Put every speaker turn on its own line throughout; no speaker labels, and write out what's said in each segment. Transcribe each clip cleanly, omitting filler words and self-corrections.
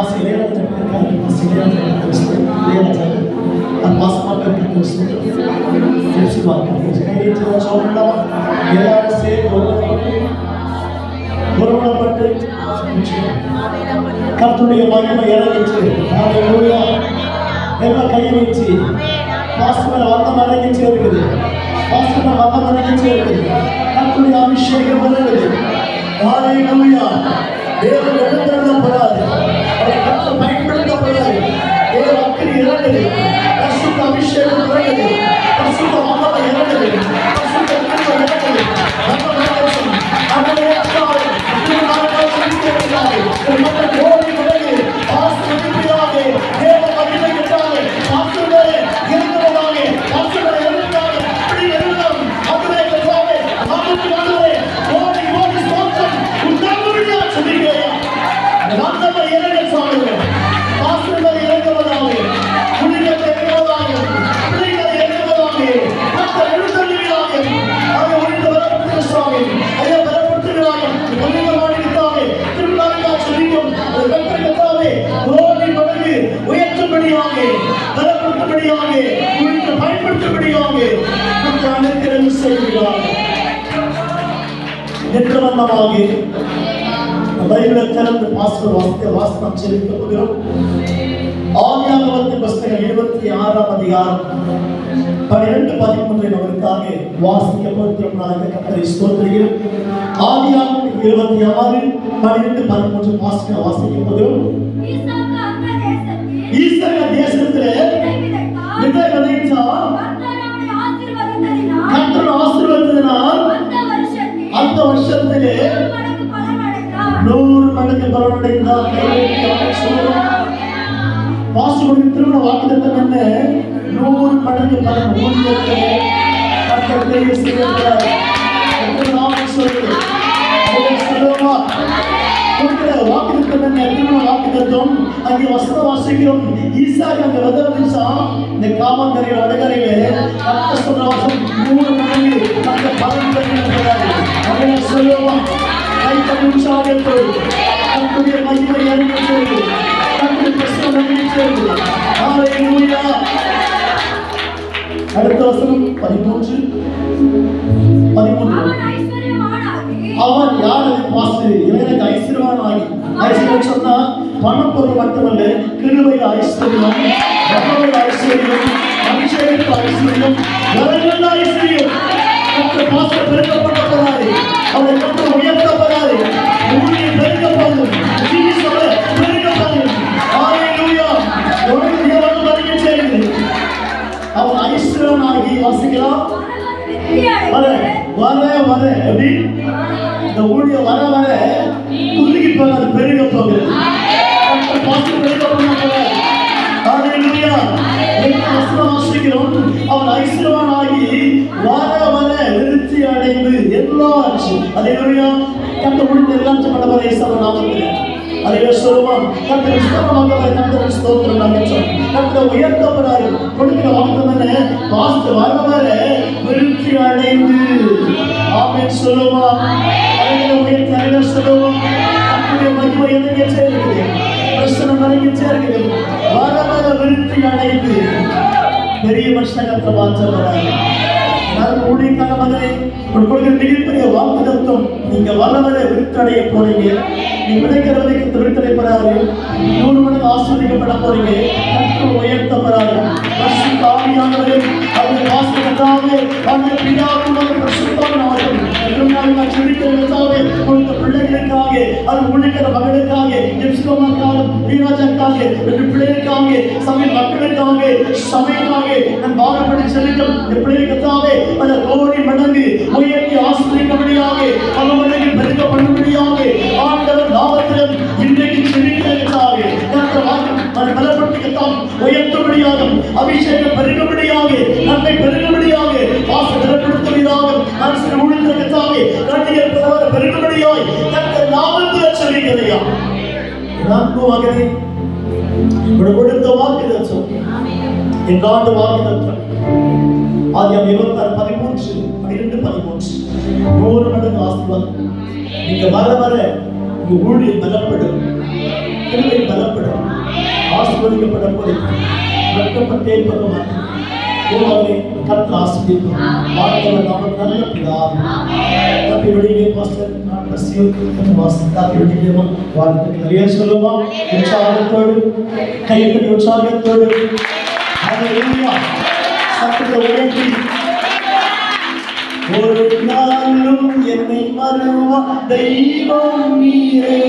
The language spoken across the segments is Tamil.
Pass Ilaiyaraaja boss Ilaiyaraaja boss market ஒருமனப்பட்டு கர்த்தருடைய மகிமை இறங்கிச்சு. ஹல்லேலூயா. எல்லாம் கையை வச்சு பாஸ்டர் வந்தம் இறங்கிச்சு இருக்குது. பாஸ்டர் வந்தம் இறங்கிச்சு இருக்குது. கர்த்தருடைய அபிஷேகம் வருகிறது. ஹல்லேலூயா. தேவன் எழுந்தருளப்படாது, அவரை கர்த்தர் பயன்படுத்தப்படாது. தேவ அக்கினி இறங்குது, பரிசுத்த அபிஷேகம் இறங்குது, பரிசுத்த மகிமை இறங்குது, பரிசுத்த கிருபை இறங்குது. பைபிளை திறந்து வாசனம் செலுத்த போகிறோம். ஆதியாகமத்தின் புத்தகம் 26ஆம் அதிகாரம் 12-13 நமக்காக வாசிக்க போகிறோம். நாங்கள் கர்த்தரை ஸ்தோத்திரிக்கிறோம். ஆதியாகமம் 26:12-13 வாசிக்க போகிறோம். ஈசாக்கு தேசத்திலே விதை விதைத்தார். கர்த்தர் ஆசீர்வதித்ததினால் அந்த வருஷத்திலே 100 மடங்கு பலனடைந்தார். பாஸ்டர் திருமண வாக்குத்தத்தம் என்ன? 100 மடங்கு பலன் ஊழியத்தை கர்த்தர் தேவ செய்கிறார். நாமம் சொல்லுங்க. வாக்குத்தத்தம் என்ன? திருமண வாக்குத்தத்தம். அங்கே வசனம் வாசிக்கிறோம். ஈசாக்கு அங்க விதைச்சா இந்த காமங்கரையில் அடகரையிலே கர்த்தர் சொன்ன வசனம் 100 மடங்கு அந்த பலன் பெறுகிறார். அவனை சொல்லுவோம். கைத்தடி உற்சாகத்தோடு கர்த்தருடைய மகிமை இறங்கிச்சது. கர்த்தருடைய பிரசன்னம் இறங்கிச்சது. ஹல்லேலூயா. அடுத்த வசனம் 13. அவன் யார்? பாஸ்டர் இவனுக்கு ஐஸ்வர்யவானாகி. ஐஸ்வர்யம் சொன்னா பணம் பொருள் மட்டுமல்ல, கிருபையில் ஐஸ்வர்யம், பணத்தில் ஐஸ்வர்யம், அபிஷேகத்தில் ஐஸ்வர்யம், வரங்கள் ஐஸ்வர்யம். கர்த்தர் பாஸ்டர் பெருக்கப்பட்டவராய் அவரை கர்த்தர் உயர்த்தப்படாது. ஊழியம் பெருக்கப்படும், ஜீவிசோட பெருக்கப்படும். ஹல்லேலூயா. உனக்கு தேவன் வருகை செய்யுது. அவன் ஐஸ்வர்யனாகி வாசிக்கலாம். வர வர வர எப்படி இந்த ஊழியம் வர வர குறுகி போகாது, பெருக போகுது. பாஸ்டர் பெருக்கப்பட. ஹல்லேலூயா. வாசிக்கிறோம். அவன் ஐஸ்வர்யனாகி வர வர விருத்தி அடைந்து எல்லாம் ஹல்லேலூயா. கர்த்தர் முடிந்த எல்லாம் பண்ணவரே சர்வநாமத்திலே அதையே சொல்லுவோம். கர்த்தர் ஸ்தோத்திரமாக கர்த்தர் ஸ்தோத்திரம் நாமம். கர்த்தர் உயர்த்தப்படாது. கொடுக்கிற வாக்குத்தத்தம் என்ன? பாஸ்டர் வர வர விருத்தி அடைந்து. ஆமென் சொல்லுவோம். அதையே உயர்த்த சொல்லுவோம். கர்த்தருடைய மகிமை எங்கே சேர்கிறது? பிரசன்னம் எங்கே சேர்கிறது? வர வர விருத்தி அடைந்து பெரிய மனுஷனத்தை மாற்றப்படாது. ஊழியக்கார மகனே, உங்களுக்கு மிகப்பெரிய வாக்குத்தத்தம். நீங்க வர வர விருத்தடைய போறீங்க. நீங்க விதைக்கிறவர்களுக்கு விருத்தடைப்படாது. 100 மடங்கு ஆசீர்வதிக்கப்பட போறீங்க. கர்த்தர் உயர்த்தப்படாது. பரிசுத்த ஆவியானவரே, அவருடைய வாசகத்தாவே, அவருடைய பிதாவுடைய பரிசுத்தமானவர்கள் எல்லாம் நான் சொல்லிக்கிறதுக்காக உங்க பிள்ளைகளுக்காக, அது ஊழியக்கார மகளுக்காக, எப்சிலோனுக்காக, வீராஜாக்காக, ரெண்டு பிள்ளைகளுக்காக, சபை மக்களுக்காக, சபைக்காக நான் பாரப்படி செலுத்தும் இந்த பிள்ளைகளுக்காக அந்த கோடி மடங்கு உயர்த்தி ஆசீர்வதிக்கப்படியாக, பல மடங்கு பெருக்கப்படும்படியாக ஆண்டவர் நாமத்திலும் இன்றைக்கு செலுத்துவதற்காக கர்த்தர் பலப்படுத்திக்கத்தான் உயர்த்தும்படியாக, அபிஷேகம் பெருகும்படியாக, நன்மை பெருகும்படியாக, ஆசை பலப்படுத்துவதாக, மனசில் ஊழியத்திற்காக கண்ணியர் பெருகும்படியாய் கர்த்தர் நாமத்தில் சொல்லுகிறதையா. மகனே, கொடுத்த வாக்குத்தத்தம் என் ஆண்டு வாக்குத்தத்தம் ஆதியாகமம் 26:13 100 மடங்கு ஆசீர்வாதம். நீங்க வர வர உங்க ஊழியம் பலப்படும். கிருபை பலப்படும், ஆசீர்வதிக்கப்படப்படும், வெட்கப்பட்டே பகவான் உங்களை கர்த்தர் ஆசீர்வதிப்பார். ஆண்டவர் நாமம் நல்ல பிதாவே. Happy wedding day, Pastor. God bless you. Happy wedding day, வாழ்த்துக்கள் நிறைய சொல்லுமா, உற்சாகத்தோடு கையெழுத்து உற்சாகத்தோடு ஹalleluya சத்தத்தை உயர்த்தி ஒரு நாளும் என்னை மறவா தெய்வம் நீரே,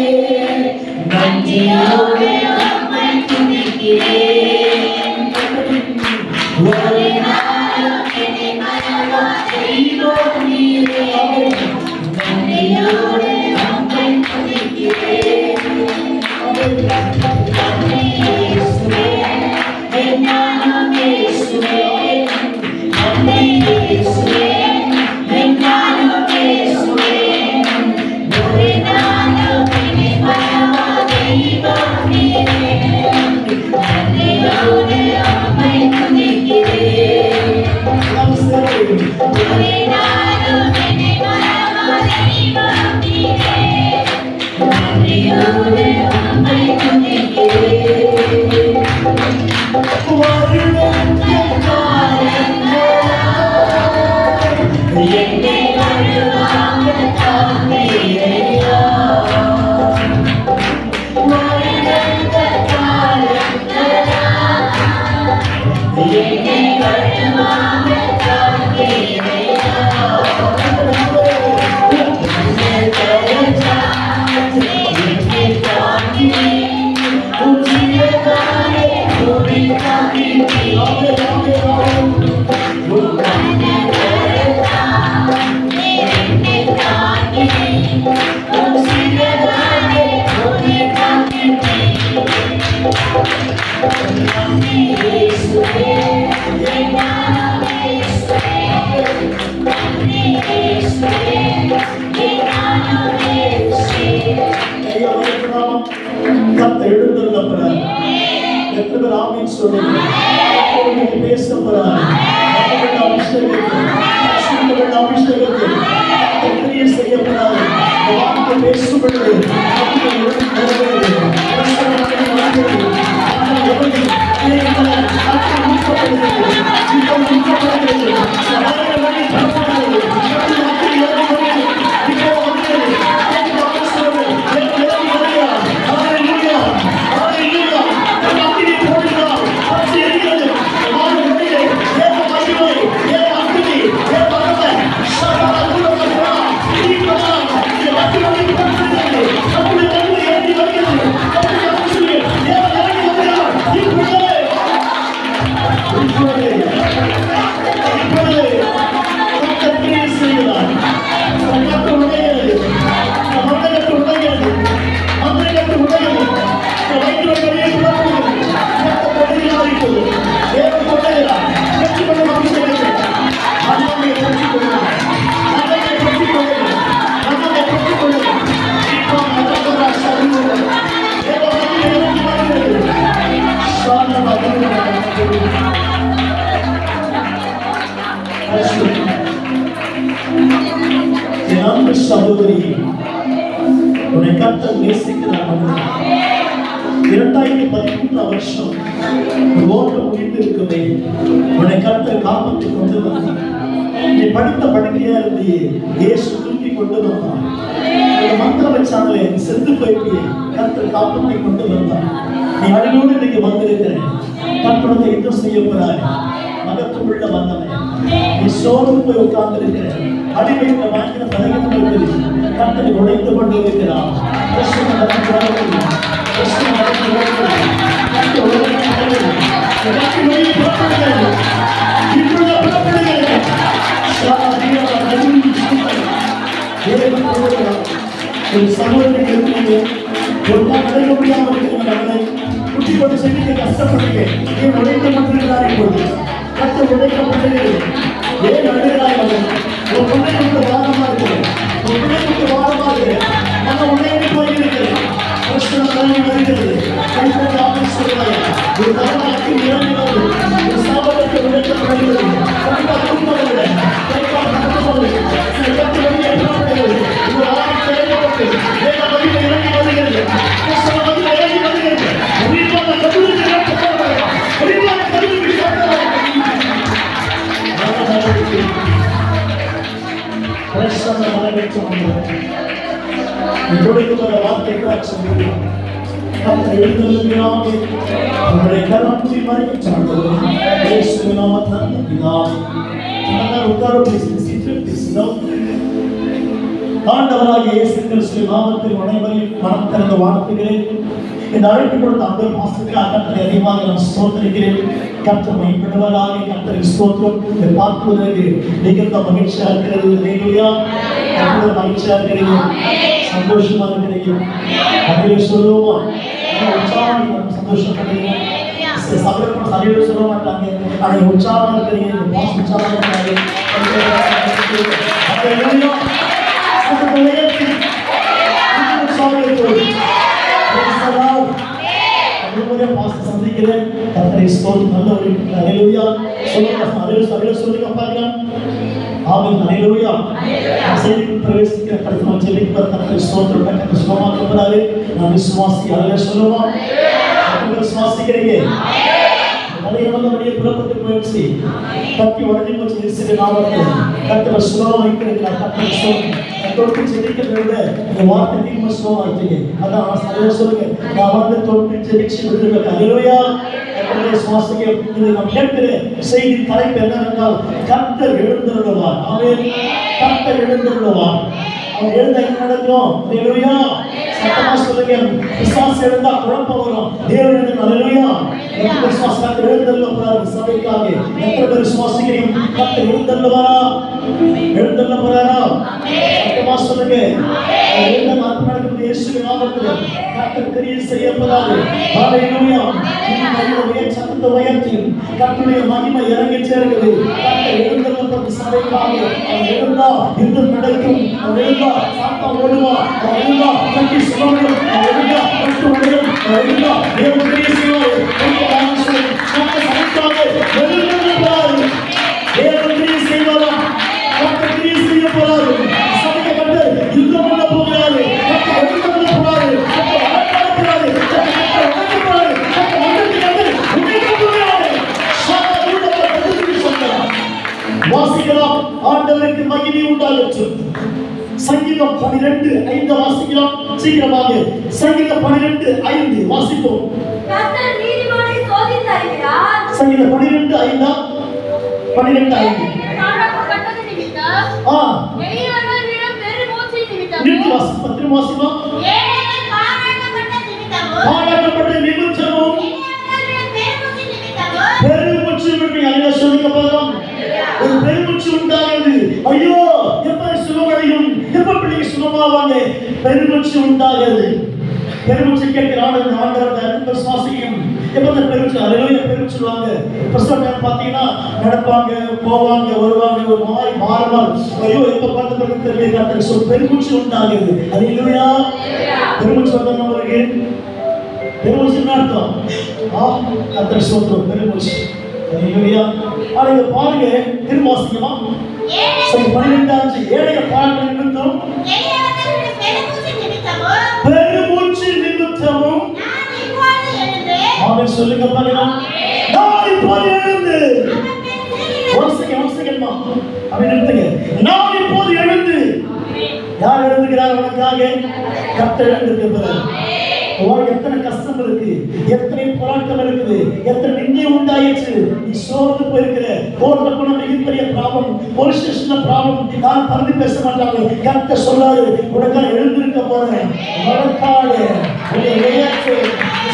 நன்றியோடு உம்மை துதிக்கிறேன். ஒரு நாளும் என்னை மறவா தெய்வம் நீரே, நன்றியோடு உம்மை துதிக்கிறேன். நன்றி இயேசுவே, என் நாமம் இயேசுவே, நன்றி இயேசுவே. சகோதரி, உன்னை கர்த்தர் நேசிக்கிறார். 2013 வருஷம் ஓட்டம் முடிந்து இருக்குமே, உன்னை கர்த்தர் காப்பாற்றி கொண்டு வந்தார். நீ படித்த படுக்கையா இருந்தியே, இயேசு தூக்கி கொண்டு வந்தார். மந்திர வச்சாங்களே, செத்து போயிட்டு கர்த்தர் காப்பாற்றி கொண்டு வந்தார். நீ அடியோடு இன்னைக்கு வந்திருக்கிறேன். கர்த்தரை யுத்தம் செய்ய போறாய். மகத்துக்குள்ள வந்தவன் நீ சோர்ந்து போய் உட்கார்ந்து இருக்கிற அடிமையில வாங்கின பலகீனங்கள் கர்த்தரை உடைத்து கொண்டு இருக்கிறார். சகோதரர்கள் ஒரு முடியாமல் இருக்கிற குட்டி கொண்டு செஞ்சு கஷ்டப்படுங்க. நீ உடைத்து கொண்டிருக்கிறார். இப்போது கர்த்தர் உடைக்கப்பட்டது. ஏன் அழுகிறாய்? ஒரு பிள்ளை கொண்டு வாரமா இருக்கிறேன், ஒரு பிள்ளை கொண்டு வாரமா இருக்கிறேன், நம்ம உடைந்து போயிருக்கிறேன். வருகிறது கைப்பற்றி ஆபீஸ் சொல்லுவாங்க. ஒரு தரமாக்கி இறங்குகிறது. ஒரு சாபத்தை உடைக்கப்படுகிறது. கண்டிப்பாக தூங்குவதில்லை. கைப்பால் நடத்துவது சட்டத்தை வெளியேற்றப்படுகிறது. ஒரு ஆணை செயல்பட்டு வேக பதிவு இறங்கி வருகிறது. இறங்கி வருகிறது. சொல்ற வார்த்தைக்கு சொல்லுங்க. கர்த்தர் எழுந்திருக்கிறார். உங்களுடைய கரம் மூடி மறைக்க சாட்டுவோம். இயேசுவின் நாமத்தில் பிதாவே. எல்லாரும் உட்கார பேசி பேசினோம். ஆண்டவராகிய இயேசு கிறிஸ்துவின் நாமத்தில் அனைவரையும் மனம் திறந்த வாழ்த்துகிறேன். இந்த அழைப்பு கொடுத்த அந்த மாசத்துக்காக கர்த்தரை அதிகமாக நான் ஸ்தோத்திரிக்கிறேன். கர்த்தர் மைப்படுவதாக கர்த்தரை ஸ்தோத்திரம். இதை பார்ப்பதற்கு மிகுந்த மகிழ்ச்சியாக இருக்கிறது. ஹல்லேலூயா. கர்த்தர் மகிழ்ச்சியாக இருக்கிறீங்க, சந்தோஷமாக இருக்கிறீங்க. அதிலே சொல்லுவோமா? உற்சாகம் சந்தோஷப்படுறீங்க. சபைக்கு சரியாக சொல்ல மாட்டாங்க, ஆனால் உற்சாகம் இருக்கிறீங்க. உற்சாகம் இருக்கிறாங்க. சந்திக்கிறேன். கர்த்தரை ஸ்தோத்திரம். நல்ல ஒரு ஹல்லேலூயா சொல்லுங்க பாருங்க. ஆமென். ஹல்லேலூயா. செய்திக்கு பிரவேசிக்கிற கர்த்தர் ஜெபிக்கிற கர்த்தரை ஸ்தோத்திரம். கர்த்தர் சுகமாக்குகிறாரே. நான் விசுவாசி. ஹல்லேலூயா சொல்லுமா? விசுவாசிக்கிறீங்க. நிறைய நல்லபடியே புறப்பட்டு போயிடுச்சு. கத்தி உடனே போச்சு. இயேசுவின் நாமத்தில் கர்த்தரை சுகமாக வைக்கிறீங்களா? கர்த்தரை ஸ்தோத்திரம். தொட்டு ஜெபிக்கிறத விட இந்த வார்த்தை தீர்வு சுகமாயிட்டீங்க. அதான் சரியா சொல்லுங்க. நான் வந்து தொட்டு ஜெபிச்சு விடுவேன். ஹல்லேலூயா. கர்த்தரை சுவாசிக்க நாம் கேட்கிற செய்தி தலைப்பு என்னவென்றால் கர்த்தர் எழுந்தருளுவார். ஆமென். கர்த்தர் எழுந்தருளுவார். அவர் எழுந்த என்ன நடக்கும்? ஹல்லேலூயா. சத்தமா சொல்லுங்க. விசுவாசம் எழுந்தா குழப்பம் வரும். தேவன் எழுந்த ஹல்லேலூயா. எத்தனை விசுவாசம் எழுந்தருளுவார் சபைக்காக? எத்தனை பேர் விசுவாசிக்கிறீங்க? கர்த்தர் எழுந்தருளுவாரா? எழுந்தருளுவாரா? சத்தமா சொல்லுங்க. எழுந்த நாட்களுக்கு இயேசுவின் நாமத்தில் கர்த்தர் கிரியை செய்யப்படாது. ஹல்லேலூயா. இந்த கையிலே சத்தத்தை உயர்த்தி கர்த்தருடைய மகிமை இறங்கி சேர்கிறது. கர்த்தர் எழுந்தருளும் சபைக்காக எழுந்தா யுத்தம் நடக்கும். எழுந்தா சாத்தா ஓடுவார். எழுந்தா கட்டி சுகமடையும். எழுந்தா கட்டு உடையும். எழுந்தா தேவன் கிரியை செய்வார். சபைக்காக எழுந்தருளுவார். தேவன் கிரியை செய்வாரா? கர்த்தர் கிரியை செய்ய போறாரு. சபைக்கு கர்த்தர் யுத்தம் பண்ண போகிறாரு. கர்த்தர் எழுந்தருள போறாரு. கர்த்தர் வளர்க்க போறாரு. கர்த்தர் வளர்க்க போறாரு. கர்த்தர் வளர்க்க போறாரு. வாசிக்கலாம். ஆண்டவருக்கு மகிமை உண்டாகட்டும். சங்கீதம் 12:5 வாசிக்கலாம். சீக்கிரமாக சங்கீதம் 12:5 வாசிப்போம்.
கர்த்தர் நீதிமானை சோதித்து அறிகிறார்.
சங்கீதம் 12:5 12:5
காணப்பட்டது நிமித்தம் எளியவர்களிடம் பெருமூச்சின் நிமித்தம்
நிறுத்தி வாசிப்போம். வாசிப்போம்.
ஏழைகள் பாழாக்கப்பட்ட நிமித்தமும்
பாழாக்கப்பட்ட நிமித்தமும்
எளியவர்களிடம் பெருமூச்சின் நிமித்தமும்
பெருமூச்சு விட்டு அல்ல சொல்லுங்க பாருங்க. ஒரு பெருமூச்சு உண்டாகுது. ஐயோ எப்ப சுகமடையும்? எப்ப பிள்ளைங்க சுகமாவாங்க? பெருமூச்சு உண்டாகுது. பெருமூச்சு கேட்கிற ஆண்டவர் சுவாசிக்கும். எப்ப அந்த பெருமூச்சு ஹல்லேலூயா பெருமூச்சுவாங்க. பிரசவம் பார்த்தீங்கன்னா நடப்பாங்க, போவாங்க, வருவாங்க, ஒரு மாதிரி மாறுவாங்க. ஐயோ எப்ப பார்த்து தெரியல. சொல் பெருமூச்சு உண்டாகுது. ஹல்லேலூயா. பெருமூச்சு வந்தா நம்மளுக்கு பெருமூச்சு அர்த்தம். கர்த்தர் ஸ்தோத்திரம். பெருமூச்சு. ஹல்லேலூயா. ஆனா இத பாருங்க, திரும்ப வாசிக்கமா? 12:5 ஏழைகள் பாழாக்கப்பட்ட நிமித்தம்
எளியவர்களிடம் பெருமூச்சின் நிமித்தமும்
பெருமூச்சு நிமித்தமும்
நான் இப்போது எழுந்து
ஆமென் சொல்லுங்க பாருங்க. நான் இப்போது எழுந்து ஒரு செகண்ட்மா அப்படி நிறுத்துங்க. நான் இப்போது எழுந்து. யார் எழுந்துகிறார் உனக்காக? கர்த்தர் எழுந்திருக்கிறார். உனக்கு எத்தனை கஷ்டம் இருக்கு, எத்தனை போராட்டம் இருக்குது, எத்தனை நிந்தை உண்டாயிடுச்சு, நீ சோர்ந்து போயிருக்கிற. கோர்ட்ல போன மிகப்பெரிய ப்ராப்ளம், போலீஸ் ஸ்டேஷன்ல ப்ராப்ளம், யாரும் பறந்து பேச மாட்டாங்க. கர்த்தர் சொல்றாரு, உனக்காக எழுந்திருக்க போறேன். உனக்காக உன்னை உயர்த்து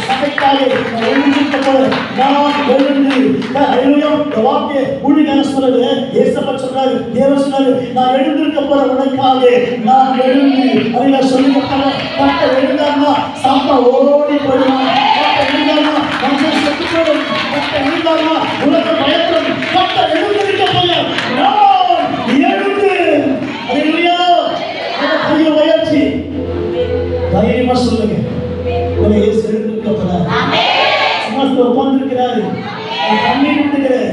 சபைக்காக நான் எழுந்திருக்க போறேன். நான் எழுந்து இந்த வார்த்தையை ஊழியக்காரன் சொல்றது. ஏசப்பா சொல்றாரு, தேவன் சொல்றாரு, நான் எழுந்திருக்க போறேன் உனக்காக. நான் எழுந்து அதை சொல்லுங்க. கர்த்தர் எழுந்தாருன்னா சாப்பா ஓடி போயிடுவான். கர்த்தர் எழுந்தாருன்னா மனுஷன் செத்து போயிடும். கர்த்தர் எழுந்தாருன்னா உலகம் பயப்படும். கர்த்தர் எழுந்திருக்க போறேன். நான் எழுந்து ஹல்லேலூயா. கையை உயர்த்தி தைரியமா சொல்லுங்க. உன்னை இயேசு எழுந்திருக்க போறார். சிம்மாசனத்தில் உட்கார்ந்திருக்கிறாரு. கண்ணீர் விடுகிறேன்,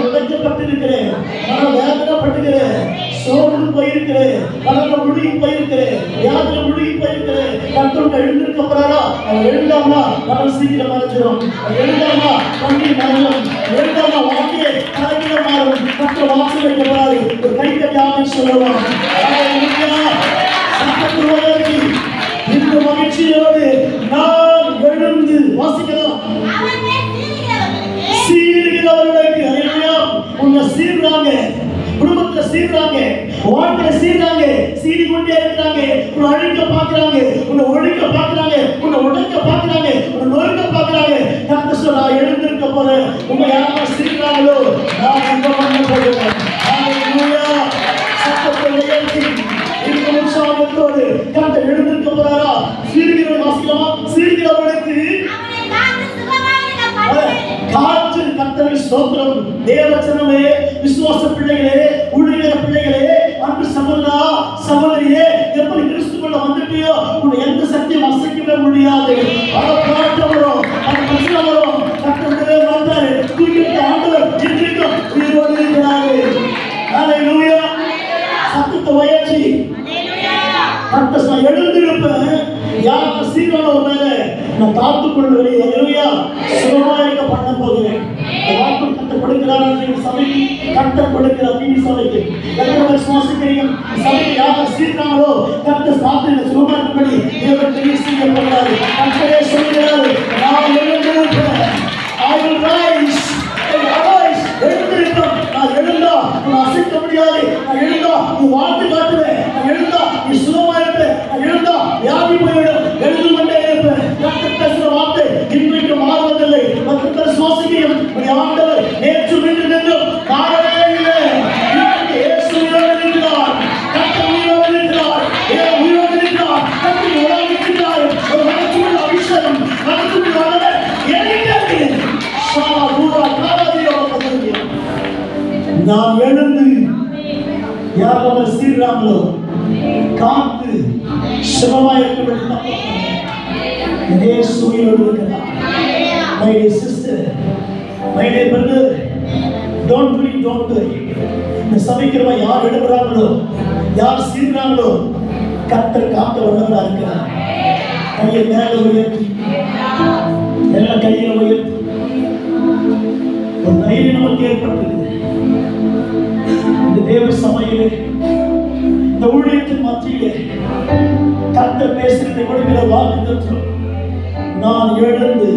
உடைக்கப்பட்டிருக்கிறேன், நான் வேதனைப்பட்டுகிறேன், சோர்ந்து போயிருக்கிறேன், கடல்ல முழுகி போயிருக்கிறேன், வியாதில முழுகி போயிருக்கிறேன். கர்த்தர் எழுந்திருக்க போறாரா? அவர் எழுந்தாமா கடல் சீக்கிரம் மறைஞ்சிடும். எழுந்தாமா கண்ணீர் மறையும். எழுந்தாமா வாழ்க்கையை தலைவிட மாறும். கர்த்தர் வாசல் வைக்க போறாரு. ஒரு கை தட்டி ஆமென் சொல்லுவோம். சத்தத்தை உயர்த்தி சீர்றாங்க, வாழ்க்கையில சீர்றாங்க, சீறி கொண்டே இருக்கிறாங்க. உன்னை அழிக்க பார்க்கிறாங்க, உன்னை ஒழிக்க பார்க்கிறாங்க, உன்னை உடைக்க பார்க்கிறாங்க, உன்னை நொறுக்க பார்க்கிறாங்க. கர்த்தர் சொல்றார், நான் எழுந்திருக்க போறேன். உங்க யாரெல்லாம் சீர்றாங்களோ நான் உங்க பண்ண போகிறேன். ஹalleluya. சத்தத்தை உயர்த்தி இந்த உற்சாகத்தோடு கர்த்தர் எழுந்திருக்க போறாரா? சீர்கிறவர்கள் வாசிக்கலாமா? சீர்கிறவர்களுக்கு காற்று கர்த்தரை ஸ்தோத்திரம். தேவச்சனமே, விசுவாச பிள்ளைகளே, ஊழியர பிள்ளைகளே, அன்பு சகோதரா சகோதரியே, எப்படி கிறிஸ்துவுக்குள்ள வந்துட்டியோ உன்னை எந்த சக்தியும் அசைக்கவே முடியாது. காற்று வரும், அந்த பிரச்சனை வரும், கர்த்தருடைய வந்தாரு, தூக்கிட்டு ஆண்டவர் இன்றைக்கும் உயிரோடு இருக்கிறாரு. ஹalleluya. சத்தத்தை உயர்த்தி கர்த்தர் நான் எழுந்திருப்பேன். யார் சீரான மேல நான் காத்துக்கொள்வேன். ஹalleluya. சுகமாக பண்ண போகிறேன். வாக்கு கர்த்தர் கொடுக்கிறார். சபைக்கு கர்த்தர் கொடுக்கிறார். நீ சபைக்கு எத்தனை விசுவாசிக்கிறீங்க? சபைக்கு யார் சீர்றாங்களோ கர்த்தர் சாத்திர சுகமாக்கும்படி தேவன் பெரிய செய்ய போகிறார். கர்த்தரே சொல்கிறார், நான் எழுந்திருப்பேன். I will rise. எழுந்திருப்பேன். நான் எழுந்தா நான் அசைக்க முடியாது. நான் எழுந்தா நீ வாழ்த்து காட்டுவேன். நான் எழுந்தா நீ சுகமா இருப்பேன். நான் எழுந்தா வியாதி போய்விடும். எழுந்து கொண்டே இருப்பேன். கர்த்தர் பேசுகிற வார்த்தை இன்றைக்கு மாறுவதில்லை. கர்த்தர் சுவாசிக்கையும் ஆண்டவர் நேற்று நின்றும் மாறவே இல்லை. இயேசு உயிரோடு இருக்கிறார். கர்த்தர் உயிரோடு இருக்கிறார். உயிரோடு இருக்கிறார். கர்த்தர் உயிரோடு இருக்கிறார். ஒரு மனசுள்ள அபிஷேகம் மனசுக்குள் வளர எனக்கு சாவா பூரா காவாதியோ பதவியோ நான் எழுந்து யாரெல்லாம் சீர்றாங்களோ காத்து சுகமாயிருக்கும்படி இயேசு உயிரோடு இருக்கிறார். My dear sister, my dear brother, don't worry. இந்த சபைக்கிறவ யார் எழுதுறாங்களோ, யார் சீர்றாங்களோ கர்த்தர் காக்க வல்லவராக இருக்கிறார். கையை மேல உயர்த்தி, எல்லா கையில உயர்த்தி ஒரு தைரியம் நமக்கு ஏற்பட்டது. இந்த தேவ சபையிலே, இந்த ஊழியத்தின் மத்தியிலே கர்த்தர் பேசுகிறதை கொடுக்கிற வாக்கு, நான் எழுந்து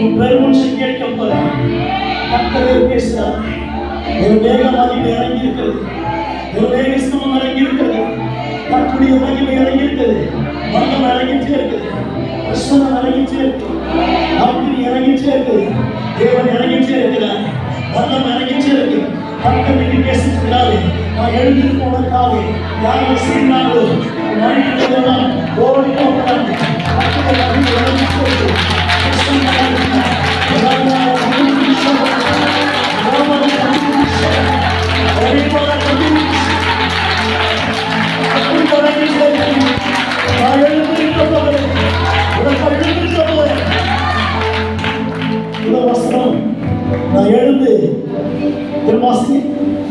உன் பெருமூச்சு கேட்க போறேன். கர்த்தரே பேசுகிறார். ஒரு வேகமாக இறங்கி இருக்கிறது. ஒரு வேகஸ்தமம் இறங்கி இருக்கிறது. கர்த்தருடைய மகிமை இறங்கி இருக்கிறது. மரணம் இறங்கிட்டே இருக்குது. கிருஷ்ணன் இறங்கிட்டே இருக்கு. அக்னி இறங்கிட்டே இருக்குது. தேவன் இறங்கிட்டே இருக்கிறார். மரணம் இறங்கிட்டே இருக்கு. கர்த்தர் இன்னைக்கு பேசிட்டு நான் எழுதி போனதுக்காக யாரும் சீனாங்களோ மனிதர்களெல்லாம் ஓடி போகிறாங்க. கர்த்தர் மகிமை இறங்கிட்டே இருக்கு.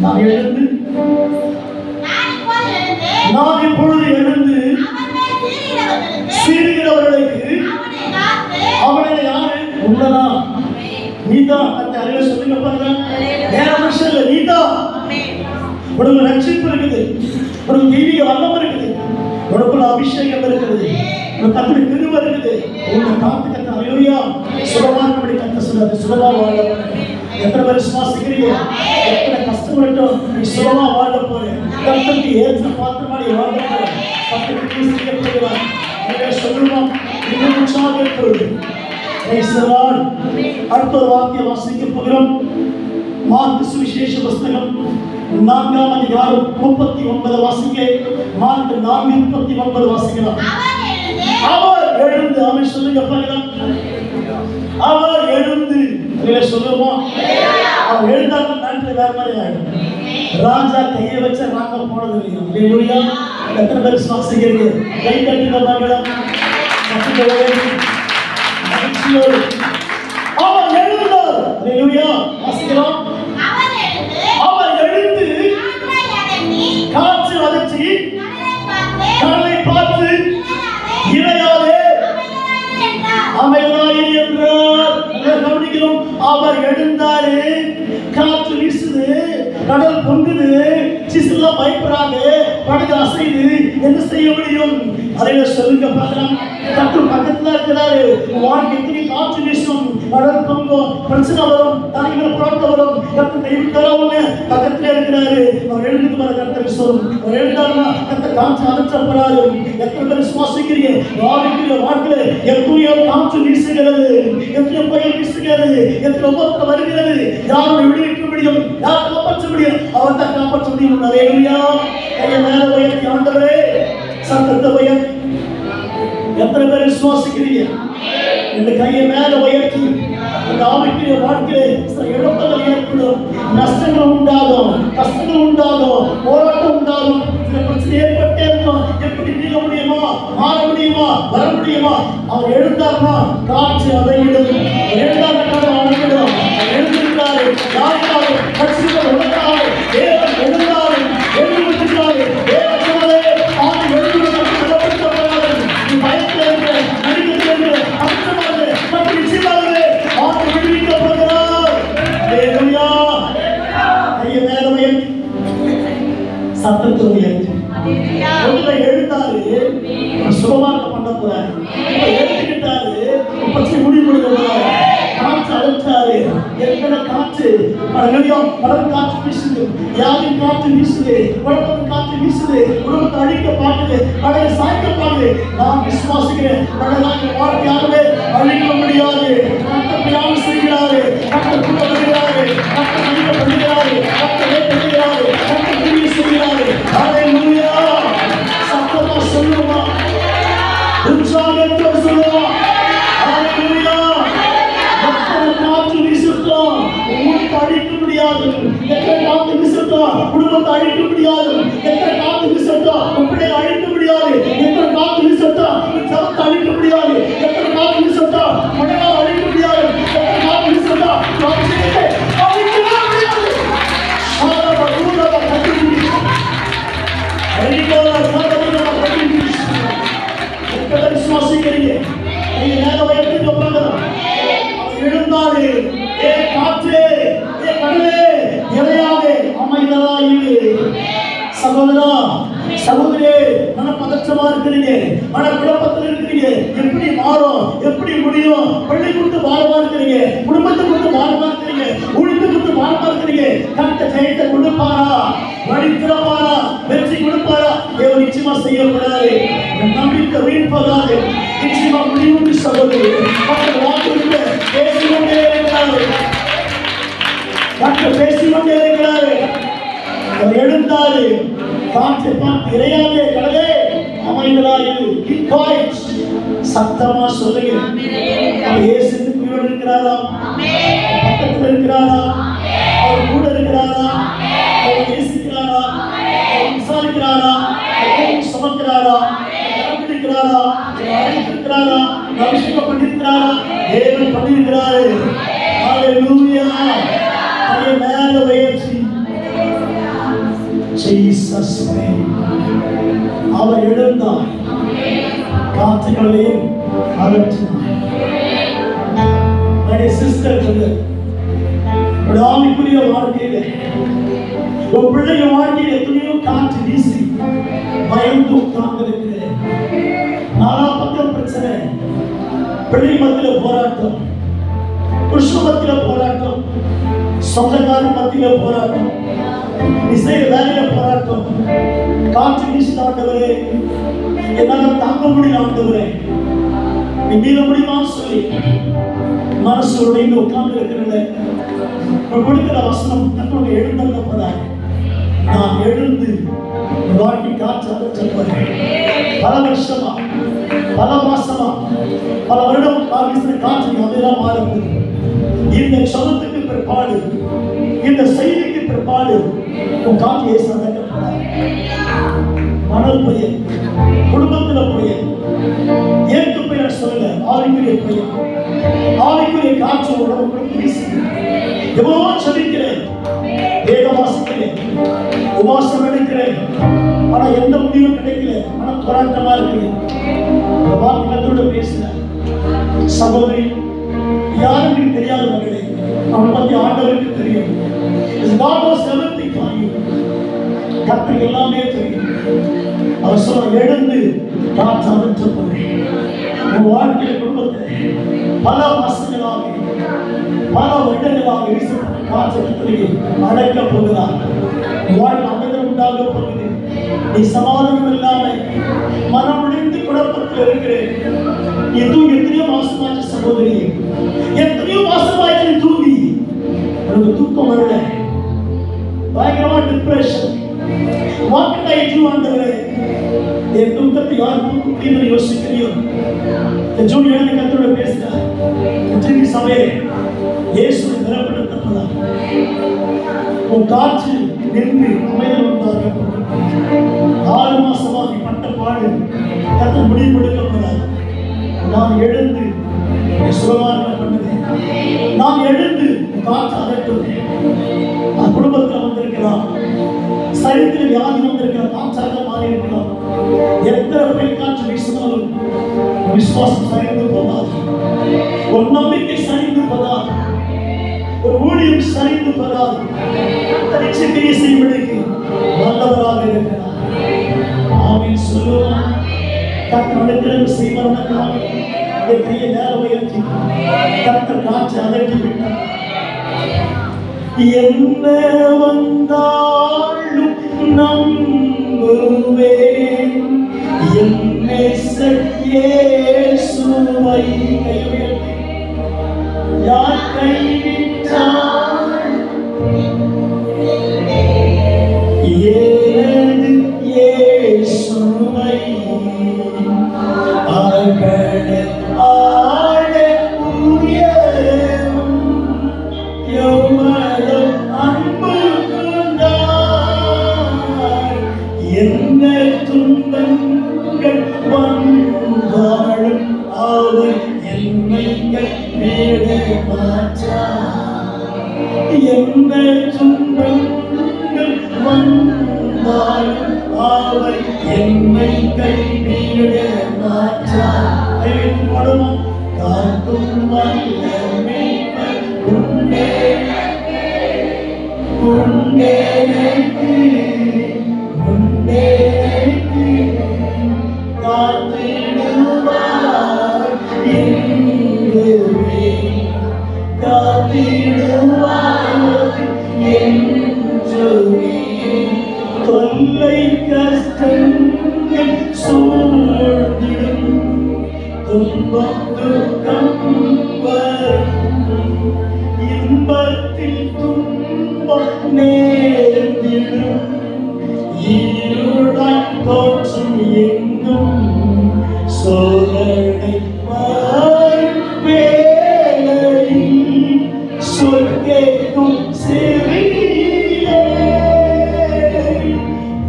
நான் எழுந்து நான் இப்பொழுது எழுந்து சீர்கிறவர்களுக்கு அவனை யாரு உண்டனா நீதான் அந்த அறிவை சொல்லுங்க பாருங்க. வேற மனுஷன் இல்லை, நீதான். உனக்கு ரட்சிப்பு இருக்குது, உனக்கு தெய்வீக வல்லமை இருக்குது, உனக்குள்ள அபிஷேகம் இருக்குது, உனக்கு கர்த்தருடைய கிருபை இருக்குது. உன்னை காத்து கர்த்தர் ஹல்லேலூயா சுகமாக்கும்படி கர்த்தர் சொல்றாரு. சுகமா வாழ எத்தனை பேர் விசுவாசிக்கிறீங்க? எத்தனை கஷ்டப்பட்டோம் நீ சுகமா வாழ போறேன். கர்த்தருக்கு ஏற்ற பாத்திரமாடி வாழ போறேன். கர்த்தருக்கு செய்ய போகிறார். சொல்லுவோம் இன்னும் உற்சாகத்தோடு. அடுத்த வாக்கிய வாசிக்க போகிறோம். மார்க்கு சுவிசேஷ புஸ்தகம் 4ஆம் அதிகாரம் 39 வாசிக்க. மார்க்கு 4:39 வாசிக்கலாம். அவர் எழுந்து, அவன் சொல்லுங்க பார்க்கலாம். அவர் எழுந்து சொல்லுவோம். அவர் எழுந்தாங்க நன்றி வேற மாதிரி ஆயிடும். ராஜா கையை வச்ச நாங்க போனது இல்லையா? எத்தனை பேர் விசுவாசிக்கிறீங்க? கை கட்டின பார்க்கலாம். அவர் எழுந்தார். ஹல்லேலூயா வாசிக்கலாம். அவர் எழுந்து காற்று அதற்றி கடலை பார்த்து இறையாதே அமைதியாயிரு என்றார். கவனிக்கிறோம். அவர் எழுந்தாரு. காற்று வீசுது, கடல் பொங்குது, சிசுலாம் பயப்படுறாங்க, படகு அசைது. என்ன செய்ய முடியும்? அதை சொல்லுங்க பார்க்கலாம். கர்த்தர் பக்கத்துல இருக்கிறாரு. வாழ்க்கை காற்று வீசும், வளர்ப்போம், பிரச்சனை வரும், தலைகளை புரட்ட வரும், கர்த்தர் கைவிட்டாரவங்க பக்கத்திலே இருக்கிறாரு. அவர் எழுந்து வர கர்த்தர் சொல்லும். அவர் எழுந்தாருன்னா கர்த்தர் காற்று அகற்றப்படாது. எத்தனை பேர் சுவாசிக்கிறீங்க? வாழ்க்கையில வாழ்க்கையில எத்தனையோ காற்று வீசுகிறது, எத்தனையோ புயல் வீசுகிறது, எத்தனை உபத்திரம் வருகிறது. யாரை விடுவிக்க முடியும்? யார் காப்பாற்ற முடியும்? அவர் தான் காப்பாற்ற முடியும். ஹல்லேலூயா. கையை மேல உயர்த்தி ஆண்டவரே சத்தத்தை உயர்த்தி எத்தனை பேர் விசுவாசிக்கிறீங்க? இந்த கையை மேல உயர்த்தி இந்த ஆவிக்குரிய வாழ்க்கையில சில இழப்புகள் ஏற்படும், நஷ்டங்கள் உண்டாகும், கஷ்டங்கள் உண்டாகும், போராட்டம் உண்டாகும், சில பிரச்சனை ஏற்பட்டே இருக்கும். எப்படி நீங்க முடியுமா? மாற முடியுமா? வர முடியுமா? அவர் எழுந்தார்னா காற்று அடையிடும். எழுந்தாருக்காக அடையிடும். எழுந்திருக்காரு யாருக்காரு கட்சிகள் உலகாரு தேவன் எழுந்தாரு எழுந்திருக்கிறாரு. தேவனாலே ஆண்டு எழுந்திருக்கிறார். பயத்தில் இருக்கு, நடிகத்தில் இருக்கு, அச்சமாக மற்றும் நிச்சயமாகவே ஆண்டு விடுவிக்கப்படுகிறார். ஹல்லேலூயா. கையை மேல உயர்த்தி சத்தத்தை உயர்த்தி எழுந்தாரு. சுகமாக பண்ண போறாரு. எழுதிக்கிட்டாரு. பற்றி முடிவு காற்று அழைச்சாரு. எத்தனை காற்று படம் காற்று வீசுது, யாரின் காற்று வீசுது, குழப்பம் காற்று வீசுது, குடும்பத்தை அழிக்க பார்க்குது, பழைய சாய்க்க பார்க்குது. நான் விசுவாசிக்கிறேன், பழைய வாழ்க்கையாகவே அழிக்க முடியாது. கர்த்தர் பிரயாணம் செய்கிறாரு, கர்த்தர் கூட வருகிறாரு, கர்த்தர் அழிக்கப்படுகிறாரு, கர்த்தர் ஏற்படுகிறாரு, கர்த்தர் புரிய செய்கிறாரு. ஹல்லேலூயா. சத்தமா சொல்லுமா, உற்சாகத்தோடு சொல்லுமா. ஹல்லேலூயா. எத்தனை காற்று வீசட்டும், உங்களுக்கு அழிக்க முடியாது. எத்தனை காற்று வீசட்டும், குடும்பத்தை அழிக்க முடியாது. எத்தனை காற்று வீசட்டும், உங்களை அழிக்க முடியாது. எத்தனை காற்று வீசட்டும், ஜபத்தை அழிக்க முடியாது. எத்தனை காற்று வீசட்டும், மழையால் அழிக்க முடியாது. எத்தனை காற்று வீசட்டும், அழிக்கவே முடியாது. சாதவ கூடவ கட்டி அழிக்கவா சாதவ கட்டி எத்தனை விசுவாசிக்கிறீங்க? நீங்க நேர வயதுக்கு அப்புறம் எழுந்தாரு. ஏ காற்றே, ஏ கடலே, இறையாதே, அமைதலாயிரு. சகோதரா சகோதரியே, மனப்பதற்றமா இருக்கிறீங்க, மனக்குழப்பத்தில் இருக்கிறீங்க. எப்படி மாறும்? எப்படி முடியும்? பள்ளி கொடுத்து பாரமா இருக்கிறீங்க, குடும்பத்தை கொடுத்து பாரமா இருக்கிறீங்க, ஊழியத்தை கொடுத்து பாரமா இருக்கிறீங்க. கட்ட ஜெயத்தை கொடுப்பாரா? வழி திறப்பாரா? வெற்றி கொடுப்பாரா? தேவன் நிச்சயமா செய்யப்படாது. நம்பிக்கை வீழ்ப்பதாது. நிச்சயமா முடிவு சகோதரி மக்கள் வாக்குறுதி பேசிக்கொண்டே இருக்கிறாரு. மக்கள் பேசிக்கொண்டே இருக்கிறாரு. அவர் எழுந்தாரு. காற்றை பார்த்து இறையாதே, கடலே, அமைதலாயிரு. சத்தமா சொல்லுங்க. அவர் இயேசுவுக்கு உயிரோடு இருக்கிறாரா? பக்கத்தில் இருக்கிறாரா? அவர் கூட இருக்கிறாரா? அவர் நேசிக்கிறாரா? அவர் விசாரிக்கிறாரா? அவர் சுமக்கிறாரா? இருக்கிறாரா? அழைத்திருக்கிறாரா? அபிஷேகம் பண்ணிருக்கிறாரா? தேவன் பண்ணிருக்கிறாரு. ஹல்லேலூயா. கையை மேல உயர்த்தி ஜீசஸ் நேம். அவர் எழுந்தார், காற்றுகளையும் அகற்றினார். சிஸ்டர் ஆவிக்குரிய வாழ்க்கையில உன் பிள்ளைய வாழ்க்கையில் எத்தனையோ காற்று வீசி பயந்து உட்கார்ந்து இருக்கிறேன். நாலா பக்கம் பிரச்சனை, பிள்ளை மத்தியில போராட்டம், புருஷ மத்தியில போராட்டம், சொந்தக்காரன் மத்தியில போராட்டம், இசை வேலையில போராட்டம். காற்று வீசி ஆண்டவரே, என்னால தாங்க முடியல ஆண்டவரே, நீ மீற முடியுமான்னு சொல்லி மனசு உடைந்து உட்கார்ந்து இருக்கிறது. கொடுக்கிற வசனம் தன்னுடைய எழுந்தப்படாது. நான் எழுந்து வாழ்க்கை காற்று அகற்றப்படுகிறேன். பல வருஷமா, பல மாசமா, பல வருடம் காற்று அதெல்லாம் மாறுது. இந்த சமத்துக்கு பிற்பாடு, இந்த செய்திக்கு பிற்பாடு உன் காற்று ஏசு அகற்றப்படாது. மணல் புயல், குடும்பத்தில் புயல், ஏற்று பெயர் சொல்ல ஆவிக்குரிய புயல், ஆவிக்குரிய காற்று உடம்புக்குள் வீசி எவ்வளவோ சொல்லிக்கிறேன், வேதம் வாசிக்கிறேன், உபாசம் எடுக்கிறேன், ஆனா எந்த முடிவும் கிடைக்கல. மன போராட்டமா இருக்குது. இந்த வார்த்தைகளோட பேசுறேன். சகோதரி, யாருக்கு தெரியாத மகளே, அவனை பத்தி ஆண்டவருக்கு தெரியும். கர்த்தருக்கு எல்லாமே தெரியும். அவர் சொல்ல எழுந்து காற்று அகற்றப்படுகிறேன். உன் வாழ்க்கையை குடும்பத்தை பல மாசங்களாக எதிராக வீசப்பட்ட காற்று அடக்க போகிறார். வாழ்க்கை அமைதல் உண்டாக போகுது. நீ சமாதானம் இல்லாமல் மனம் உடைந்து குழப்பத்தில் இருக்கிறேன். எத்தனையோ மாசமாச்சு சகோதரி, எத்தனையோ மாசமாச்சு தூங்கி உனக்கு தூக்கம் வரல. பயங்கரமா டிப்ரெஷன். ஆண்டவரே என் தூக்கத்தை யார் தூக்க முடியும் யோசிக்கிறீர்கள். ஜூனியர் கத்தோட பேசுகிறார். திரும்பி சபையே இயேசுவை நிரப்பப்படுத்தப்படா. உன் காற்று நின்று அமைதல் உண்டாக 4 மாசமா நீ பட்ட பாடு கத்தர் முடிவு கொடுக்கப்படாது. நான் எழுந்து சுகமாக பண்ணுவேன். நான் எழுந்து காற்று அகற்றுவேன். நான் குடும்பத்தில் வந்திருக்கிறான். சரீரத்தில் வியாதி வந்திருக்கிற காற்றாக மாறி இருக்கிறான். எத்தனை பேர் காற்று வீசினாலும் விசுவாசம் சரிந்து போகாது. ஒரு நம்பிக்கை சரிந்து போகாது. ஒரு ஊழியம் சரிந்து போகாது. நிச்சயத்தை செய்வதற்கு நல்லவராக இருக்கிறார். ஆமென் சொல்லுவோம். கர்த்தர் செய்வதற்காக என் கையை நேர உயர்த்தி கர்த்தர் காற்று அகற்றி விட்டார். என்ன வந்தாலும் நம்புவேன் என்னை இயேசுவை கைவிட்டு யார் கைவிட்டார் ஏனது இயேசுவை அகல ஆட உயரும் யௌவனம் அன்பு கொண்டார். என்ன துன்பங்கள் வந்தாலும் அவர் என்னை கைவிட மாட்டார். என்ன துன்பங்கள் வந்தாலும் அவர் என்னை கைவிட மாட்டார். காக்கும் வல்லமை உண்டே உண்டே உண்டே காத்திடுவார் என்றுமே காத்திடுவார் என்றுமே. தொல்லை கஷ்டங்கள் சூழ்ந்திடும் துன்பம் துக்கம் வரும் இன்பத்தில் துன்பம் நேர்ந்திடும் இருளாய் தோற்றும் எங்கும் சோதனை வேளையில் சொற்கேட்கும் செவியிலே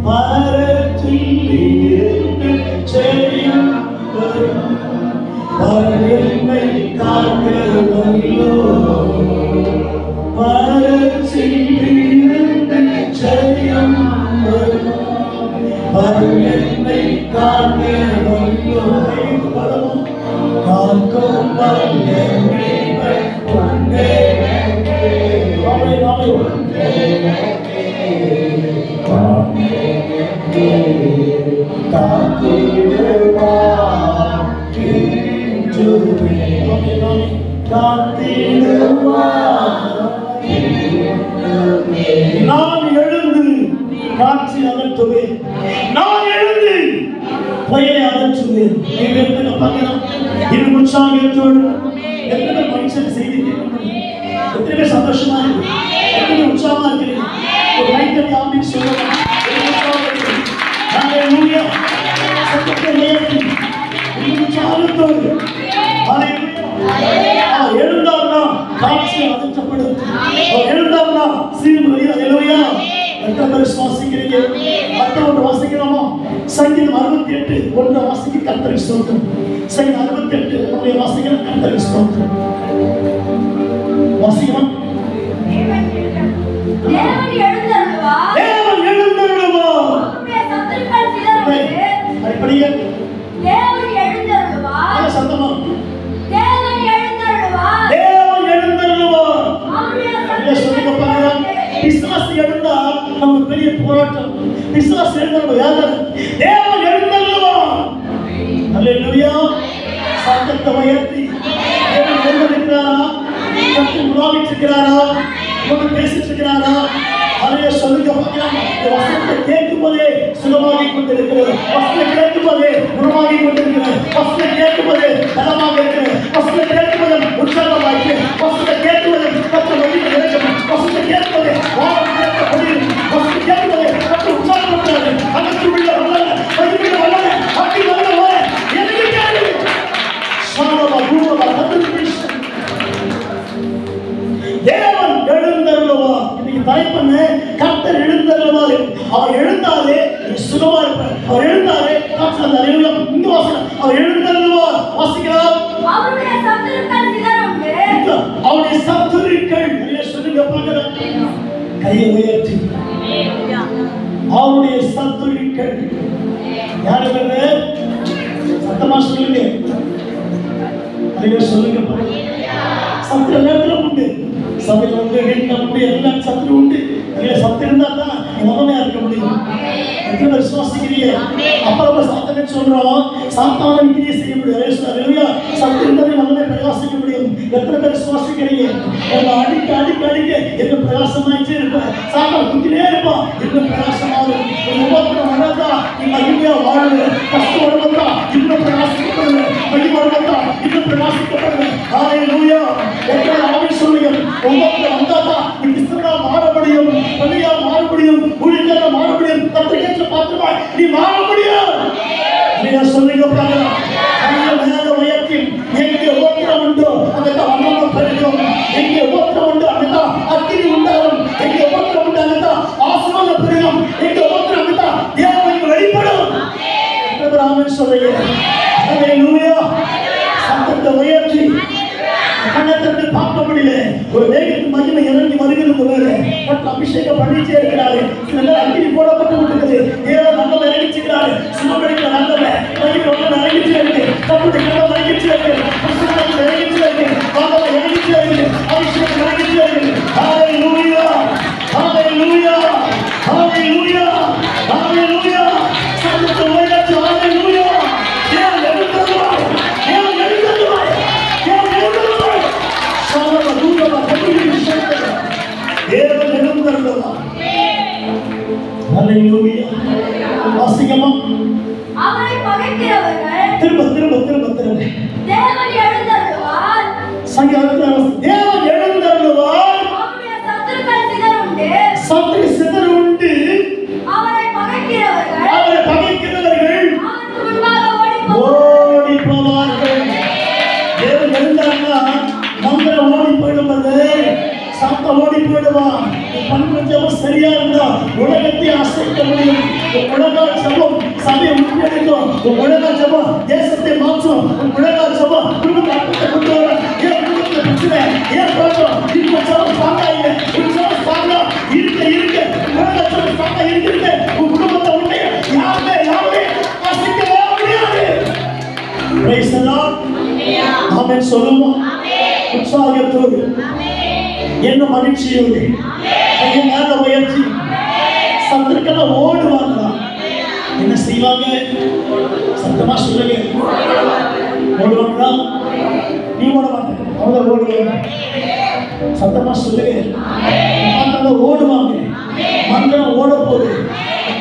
மரத்தில் இருந்து ஜெயம் வரும். என்னை காக்கிறவர்களோ பரச்சிலிருந்து ஜெயம் வரும். என்னை காக்கிறவர்களோ காக்கும் வல்லமை உண்டே நான் எழுந்து காட்சி அகற்றுவேன். நான் எழுந்து புயலை அகற்றுவேன். உற்சாகத்தோடு எத்தனை மனுஷன் செய்தி எத்தனை சந்தோஷமா இருக்கு, எத்தனை உற்சாகமா இருக்கிறீங்க. ஒரு ரைட்டை ஆமின்னு சொல்லுவாங்க. உற்சாகத்தோடு எழுந்தார்னா காட்சி அகற்றப்படும். எழுந்தார்னா சீர்மொழி அல்லேலூயா. எத்தனை வாசிக்கிறீங்க? மற்றொன்று வாசிக்கிறோமா? சங்கீதம் 68:1 வாசிக்க கர்த்தருக்கு ஸ்தோத்திரம். சங்கீதம் 68:1 வாசிக்கிற கர்த்தருக்கு ஸ்தோத்திரம். வாசிக்கலாம்.
தேவன் எழுந்தருளுவார்.
தேவன் எழுந்தருளுவார்.
உம்முடைய சத்துருக்கள் சிதறுவது.
அப்படியே
தேவன் எழுந்தருளுவார்.
அது சத்தமா.
தேவன் எழுந்தருளுவார்.
தேவன் எழுந்தருளுவார்.
அவருடைய
சொல்லுங்க பாருங்க. பிசாசு எழுந்தா நமக்கு பெரிய போராட்டம். பிசாசு எழுந்தா வேதனை. தேவன் எழுந்தருளுவார். அல்லேலூயா. சத்தத்தை உயர்த்தி தேவன் எழுந்திருக்கிறாரா? கர்த்தர் உலாவிட்டிருக்கிறாரா? உனக்கு பேசிட்டு இருக்கிறாரா? அதையே சொல்லுங்க பார்க்கலாம். வசனத்தை கேட்கும் போதே சுகமாகி கொண்டிருக்கிறது. வசனத்தை கேட்கும் போதே குணமாகி கொண்டிருக்கிறது. வசனத்தை கேட்கும் போதே பலமாக இருக்கிறது. வசனத்தை கேட்கும் போது உற்சாகமாக இருக்கிறது. வசனத்தை கேட்கும் போது கற்று வழியில் கிடைக்கும். வசனத்தை கேட்கும் போதே வாரம் கேட்கப்படுகிறது. வசனத்தை கேட்கும் போதே கற்று உற்சாகப்படுகிறது. அதற்கு உள்ள வல்லல வழியில் வல்லல அப்படி வல்லல எனக்கு கேள்வி சாரவா பூரவா கற்று தேவன் எழுந்தருளுவா. இன்னைக்கு தலைப்பண்ண கர்த்தர் எழுந்தருளுவாரு. அவர் எழுந்தாலே நீ சுகமா இருப்ப. அவர் எழுந்தாலே கர்த்தர் அறிவுள்ள இந்த வாசனம் அவர் எழுந்தருளுவார். வாசிக்கலாம்.
அவருடைய சத்துருக்கள் சிதறுண்டு.
அவருடைய சத்துருக்கள் என்ன சொல்லுங்க பார்க்கலாம். கையை உயர்த்தி அவருடைய சத்துருக்கள் யாரு? சத்தமா சொல்லுங்க. அறிவு சொல்லுங்க பார்க்கலாம். சத்துரு நேரத்தில் உண்டு. சபையில் உண்டு, வீட்டில் உண்டு, எல்லாம் சத்துரு உண்டு. சத்து இருந்தா தான் மகமையா இருக்க முடியும். எத்தனை விசுவாசிக்கிறீங்க? அப்புறம் சாத்தனை சொல்றோம். சாத்தான கிரியை செய்ய முடியும். சத்து இருந்தாலே மகனை பிரகாசிக்க முடியும். எத்தனை பேர் விசுவாசிக்கிறீங்க? அடிக்க அடிக்க அடிக்க என்ன பிரகாசமாயிட்டே இருப்பேன். சாத்தான் குத்தினே இருப்பான். இன்னும் பிரகாசமாகும். உபத்திரம் வளர்ந்தா நீ மகிமையா வாழுது. கஷ்டம் வருவதா இன்னும் பிரகாசிக்கப்படுது. வழி வருவதா இன்னும் பிரகாசிக்கப்படுது. ஹல்லேலூயா. எத்தனை ஆவி சொல்லுங்க. உபத்திரம் வந்தாதா நீ கிறிஸ்தவனா மாற முடியும். பள்ளியா மாற முடியும். ஊழியர்களா மாற முடியும். கத்திரிக்கை பாத்திரமா நீ மாற முடியும். நீங்க சொல்லுங்க பாருங்க. மேல உயர்த்தி எங்கே உபத்திரம் உண்டோ அங்கதான் வண்ணம் பெருகும். எங்கே உபத்திரம் உண்டோ அங்கதான் அக்கினி உண்டாகும். எங்கே உபத்திரம் உண்டோ அங்கதான் ஆசீர்வாதம் பெருகும். எங்கே உபத்திரம் அங்கதான் தேவனுக்கு வெளிப்படும். ஆமென் சொல்லுங்க. ஹல்லேலூயா. சத்தத்தை உயர்த்தி கண்ணத்திற்கு பார்க்க முடியல. ஒரு வேகத்து மகிமை இறங்கி வருகிறது. வேறு அபிஷேகம் பண்ணிச்சே இருக்கிறாரு. சில பேர் அக்கினி போடப்பட்டு விட்டுருக்குது. தேவன் நம்ம இறங்கிச்சுக்கிறாரு. சுமபடிக்க நல்லவ மகிமை ரொம்ப இறங்கிச்சே இருக்கு. தப்புடைய கடம் இறங்கிச்சே இருக்கு. புஸ்தகம் இறங்கிச்சே இருக்கு. பாதம் இறங்கிச்சே இருக்கு. அபிஷேகம் இறங்கிச்சே இருக்கு. ஹல்லேலூயா. ஹல்லேலூயா. ஹல்லேலூயா. ஹல்லேலூயா. சத்தத்தை உயர்த்தி ஹல்லேலூயா. தேவன் எழுந்தருளுவார். தேவன் எழுந்தருளுவார். தேவன் எழுந்தருளுவார். சாவா தூதவா கட்டில் விஷயத்தை தேவன் எழுந்தருளுவார். ஹல்லேலூயா. வாசிக்கமா.
அவரை பகைக்கிறவர்கள்
திரும்ப திரும்ப திரும்ப திரும்ப
தேவன் எழுந்தருளுவார்.
சங்கீதத்தில் தேவன் எழுந்தருளுவார்.
அவருடைய சத்துருக்கள் சிதறுண்டு.
சத்துரு சிதறுண்டு.
அவரை பகைக்கிறவர்கள்
அவரை பகைக்கிறவர்கள்
அவருக்கு முன்பாக
ஓடி போவார்கள். தேவன் எழுந்தாங்கன்னா மந்திரம் ஓடி போயிடுவது. சாத்தம் ஓடி போயிடுவான். பண்பு ஜபம் சரியா இருந்தா உலகத்தை அசைக்க முடியும். உலக ஜபம் சபையை முன்னெடுக்கும். உலக ஜபம் தேசத்தை மாற்றும். உலக ஜபம் குடும்ப அர்த்தத்தை கொண்டு வர. ஏன் குடும்பத்தை பிரச்சனை ஏன் போட்டோம்? இப்ப ஜபம் சாங்கா இல்லை. ஜபம் சாங்கா இருக்க இருக்க உலக ஜபம் சாங்கா இருக்க உன் குடும்பத்தை உண்டே யாருமே யாருமே அசைக்கவே முடியாது. Praise the Lord. ஆமென் சொல்லுவோம். உற்சாகத்தோடு என்ன மகிழ்ச்சியோடு கையை மேல உயர்த்தி சத்துருக்களை ஓடுவாங்க. என்ன செய்வாங்க? சத்தமா சொல்லுங்க. ஓடுவாங்களா? நீ ஓட மாட்டேன். அவங்க ஓடுவாங்க. சத்தமா சொல்லுங்க. அவங்க ஓடுவாங்க. மந்திரம் ஓட போகுது.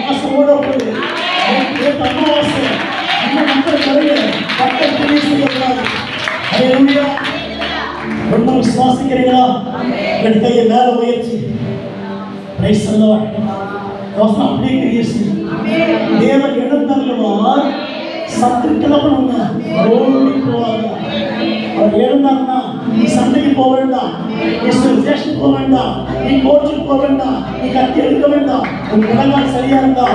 மாசம் ஓட போகுது. அமாவாசை இன்னும் மக்கள் கருங்க மக்கள் துணி செய்யக்கூடாது. ஹல்லேலூயா. ரொம்ப விசுவாசிக்கிறீங்களா? என் கையை மேல உயர்த்தி பிரைஸ் தி லார்ட். அவசரம் அப்படியே கிரியை செய்யும். தேவன் எழுந்தருளுவார். சத்துருக்களை ஓடி போவாங்க. அவர் எழுந்தாருன்னா நீ சண்டைக்கு போக வேண்டாம். நீ ஸ்டேஷன் போக வேண்டாம். நீ கோர்ட்டுக்கு போக வேண்டாம். நீ கத்தி எடுக்க வேண்டாம். உன் உலகம் சரியா இருந்தா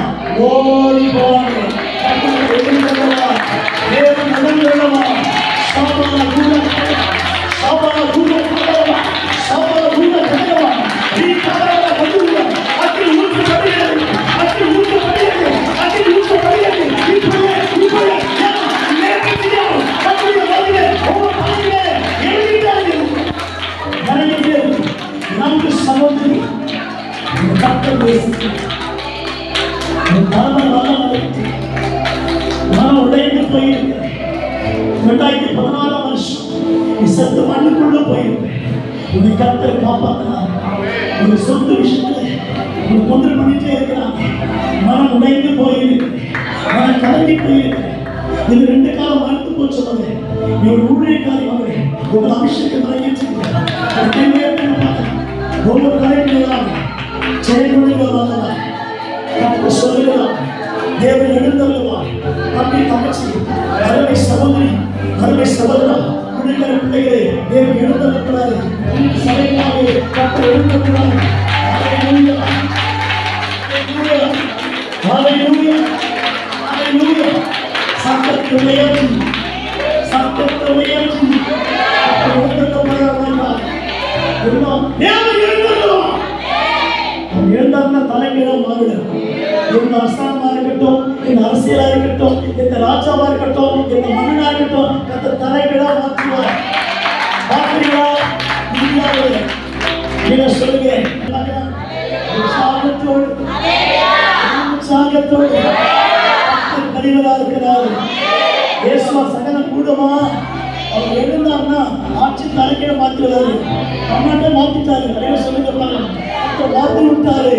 ஓடி போவாங்க. எழுந்தருளுவார். தேவன் எழுந்தருளுவார். சாபான கூட சாபான கூட சாபான கூட கிடையாது. நீ கதவை கொண்டு அக்கில் ஊற்று படியாது. அக்கில் ஊற்று படியாது. அக்கில் ஊற்று படியாது. இப்பவே இப்பவே நேரத்திலே அக்கில் வந்து ஓ பாருங்க எழுதிட்டாங்க. நிறைய நமக்கு சகோதரி கர்த்தர் பேசுகிறார். நான் உடைந்து போயிருக்கிறேன். 2014 வருஷம் நீ செத்து மண்ணுக்குள்ள போயிருப்பேன். உன்னை கர்த்தர் காப்பாற்றினார். ஒரு சொந்த விஷயத்தை ஒரு தொந்தரவு பண்ணிட்டே இருக்கிறாங்க. மனம் உடைந்து போயிருக்கு, மனம் கலங்கி போயிருக்கு. இது 2 காலம் மறுத்து போச்சு. நீ ஒரு ஊழியக்காரி மகளே, உங்கள் அபிஷேகம் நிறைவேற்றுங்க. ஒவ்வொரு கலைஞர்களாக செயல்படுகிறவர்களாக நமக்கு சொல்லுகிறார். தேவன் எழுந்தவர்களா தம்பி தங்கச்சி அருமை சகோதரி அருமை சகோதரா குடிக்கிற பிள்ளைகளே, தேவன் எழுந்தவர்களாக சபையாக கற்று எழுந்தவர்களாக சட்டத்தை உயர்த்தி தலைமையிடம் மாறிடும். இந்த அரசாங்கமா இருக்கட்டும், இந்த அரசியலா இருக்கட்டும், இந்த ராஜாவா இருக்கட்டும், இந்த மன்னனா இருக்கட்டும், அந்த தலைமையிடா மாற்றுவார். பாத்தீங்களா? இந்தியாவில் நீங்க சொல்லுங்க, உற்சாகத்தோடு கழிவதா இருக்கிறார். இயேசுவா சகல கூடமா அவர் எழுந்தார்னா ஆட்சி தலைமையிட மாற்றுவாரு. தமிழ்நாட்டை மாத்திட்டாரு. நிறைய சொல்லுங்க பார்க்கலாம், மாற்றி விட்டாரு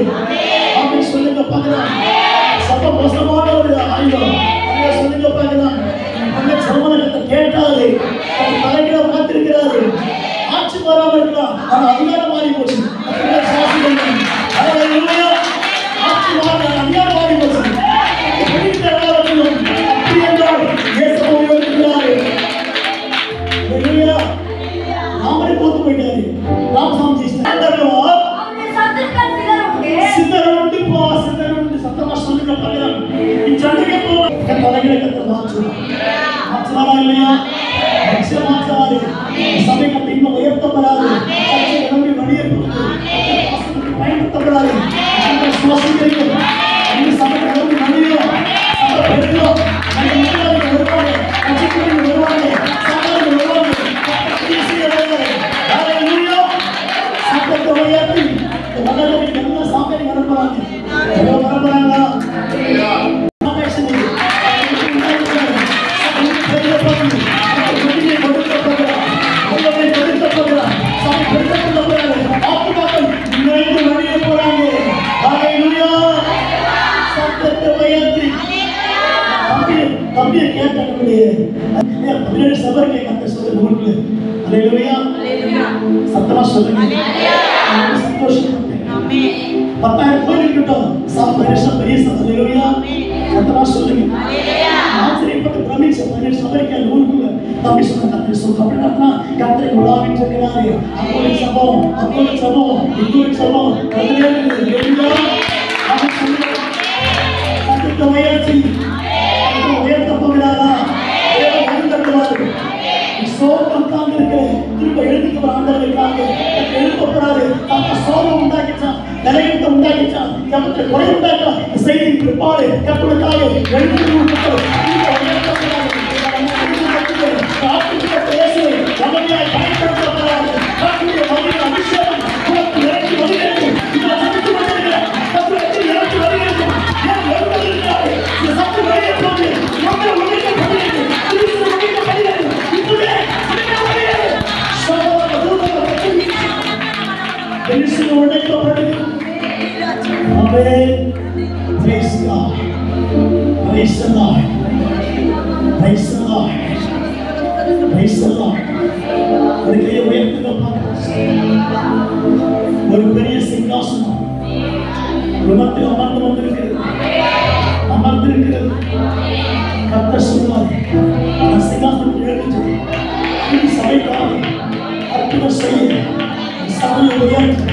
அப்படி சொல்லுங்க பார்க்கலாம். சபை மோசமான ஒரு ஆயுதம். நிறைய சொல்லுங்க பார்க்கலாம். சமூகத்தை கேட்டாரு, அவர் தலைமையிட மாத்திருக்கிறாரு. ஆட்சி வராம இருக்கலாம், ஆனா அதிகாரம் மாறி போச்சு. ஆட்சி மாற அதிகாரம் மாறி போச்சு. நாமளே போத்து போயிட்டாரு. ராமசாமி சித்தருண்டு போ, சித்தருண்டு சத்தமா சொல்லுங்க பார்க்கலாம். இச்சண்டைக்கு போ தலைகளை கத்த மாற்றுவாரா இல்லையா? மாற்றாரு. சபை கட்ட இன்னும் உயர்த்தப்படாது. நம்பி வழியேற்படுது பயன்படுத்தப்படாது. சுவாசிக்கிறீர்கள் சபை நம்பி வழியும் வருவாங்க, வருவாங்க, சட்டத்தை உயர்த்தி என்ன சாமி வரப்போறாங்க, வரப்போறாங்களா? தம்பியை கேட்டாங்க சபரியை கத்த சொல்லுங்க ஊருக்கு. அல்லேலூயா, சத்தமா சொல்லுங்க. சந்தோஷம் 10,000 கோயில் இருக்கட்டும், சாப்பிட பெரிய அல்லேலூயா, சத்தமா சொல்லுங்க. ஆச்சரியப்பட்டு பிரமிச்ச சபரிக்கு ஊருக்குள்ள தம்பி சொன்ன கத்தை சொல்ல அப்படின்னா கத்தை உலாவிட்டு இருக்கிறாரு. அப்போது சபம், அப்போது சபம், இன்னொரு சபம் சத்தத்தை உயர்த்தி உயர்த்த போகிறாரா? சோகம் உட்கார்ந்து இருக்கிற திரும்ப எழுதிக்கு ஒரு ஆண்டவருக்காக எழுப்பப்படாது. சோகம் உண்டாக்கிச்சான், நிலையத்தை உண்டாக்கிச்சான், கப்பத்தை குறை உண்டாக்கா செய்தி பிற்பாடு கப்பலுக்காக எழுதி பயன்படுத்தப்படாது. அபிஷேகம் இறக்கி வருகிறது. Praise God. Praise the Lord. Praise the Lord. Praise the Lord. ஒரு பெரிய சிங்காசனம் உலகத்தில் அமர்ந்து கொண்டிருக்கிறது, அமர்ந்திருக்கிறது. கர்த்தர் சொல்வார், அந்த சிங்காசனம் எழுந்து சபைக்காக அற்புதம் செய்ய சபையை உயர்த்தி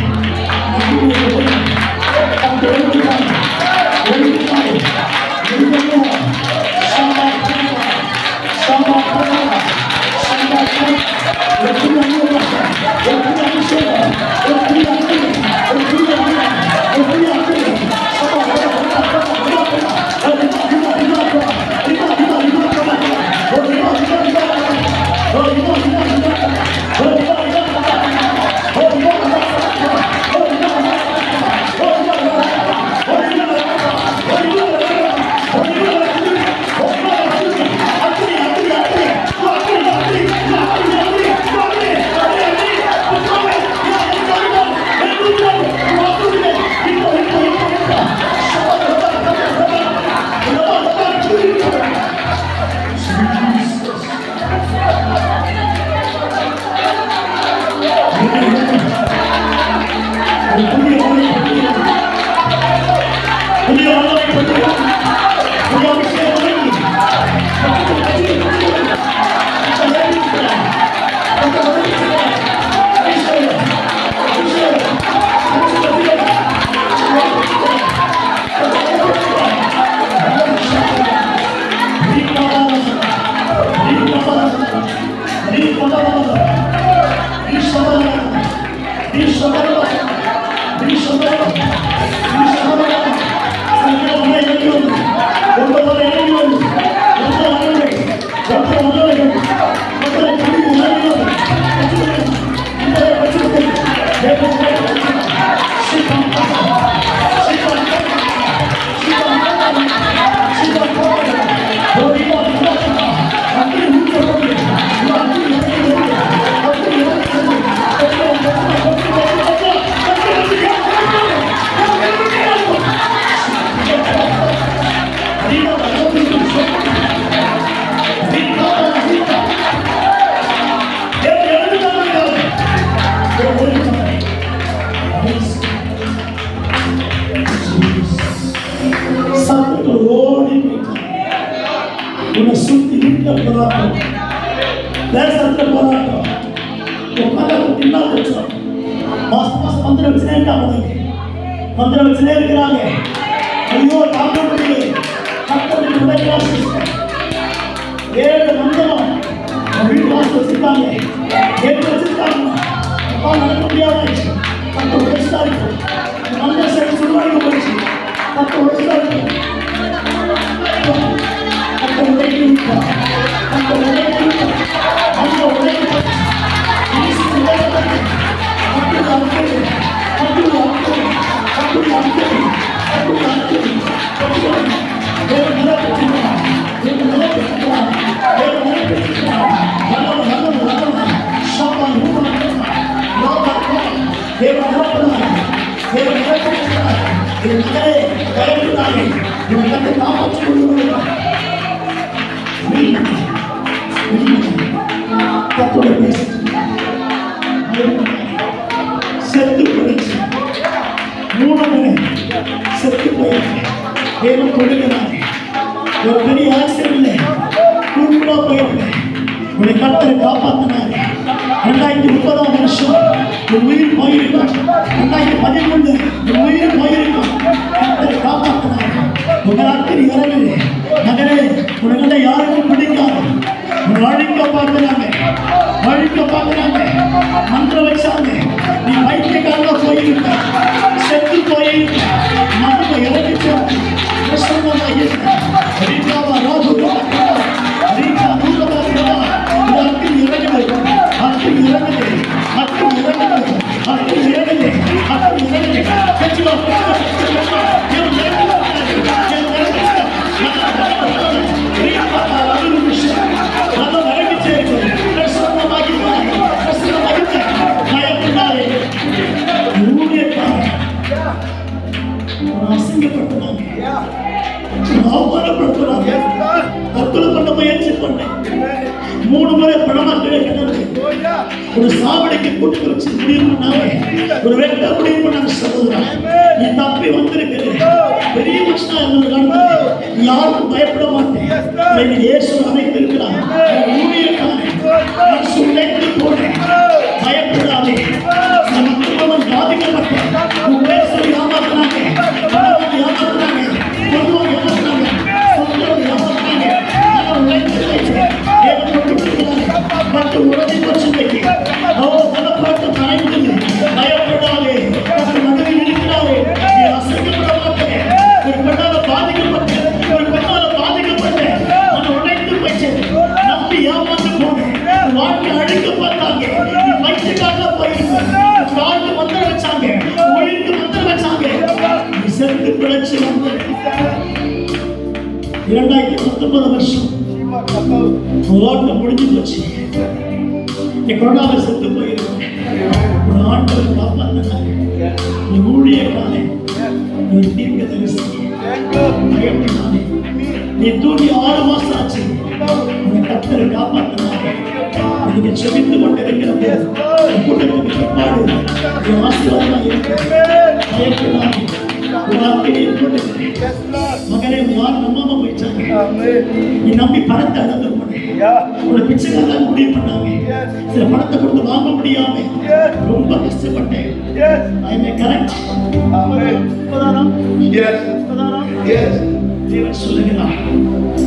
தேவன் சொல்லுகிறார்,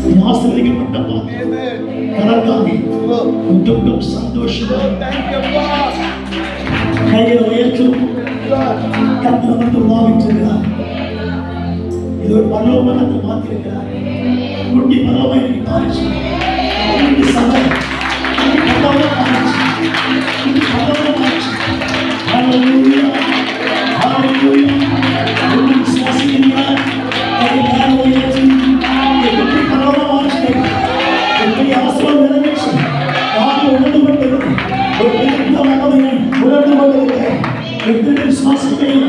நீ ஆசீர்வதிக்கப்பட்டப்பா, கலங்காதே, முட்டும் சந்தோஷமா கையை உயர்த்தும். கர்த்தர் வந்து உலாவிட்டிருக்கிறார். இது ஒரு பரலோகத்தை மாற்றிருக்கிறார். குட்டி பரலோகம் இன்னைக்கு மாறிச்சு. குட்டி சபை இன்னைக்கு பரலோகம் மாறிச்சு. குட்டி பரலோகம் மாறிச்சு. ஹalleluya, ஹalleluya. குட்டி விசுவாசிக்கிறீங்களா? கையை உயர்த்தி குட்டி பரலோகம் மாறிச்சு. குட்டி ஆசீர்வாதம் நிறைவேற்று. வாக்கு உணர்ந்து கொண்டது. ஒரு பெரிய மகனை உணர்ந்து கொண்டது. விசுவாசத்தில்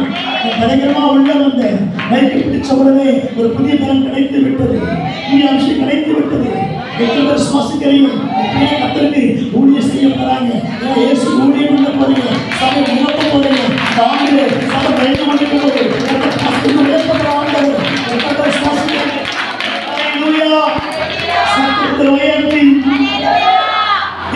பயங்கரமா உள்ள வந்த கைக்கு பிடிச்ச உடனே ஒரு புதிய பலம் கிடைத்து விட்டது, புதிய அம்சம் கிடைத்து விட்டது. விசுவாசிகளையும் கத்தருக்கு ஊழியம் செய்ய போறாங்க. இயேசு ஊழியம் பண்ண போறீங்க, சபை நிரப்ப போறீங்க. தாங்களே சபை பயந்து கொண்டு போகுது.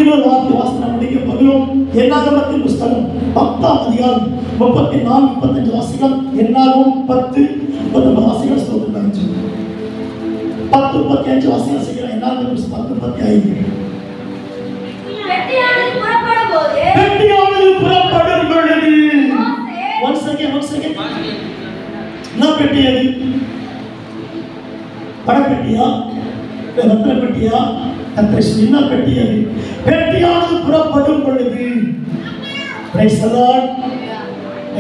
இன்னொரு வார்த்தை வாசனம் முடிக்க போகிறோம். என்னாகமத்தின் புஸ்தகம் 10ஆம் அதிகாரம் 34-35 வாசிகள். என்னாகும் 10-35 வாசிகள். ஸ்தோத்திரம். 10-35 வாசிகள் செய்கிறேன். என்னாகும் 10-35.
வெட்டியானது புறப்படும் பொழுது
ஒன் செகண்ட் என்ன பெட்டியது? படப்பெட்டியா, ரத்ன பெட்டியா? என்ன பெட்டியது? பெட்டியானது புறப்படும் பொழுது பிரைஸ் தி லார்ட்.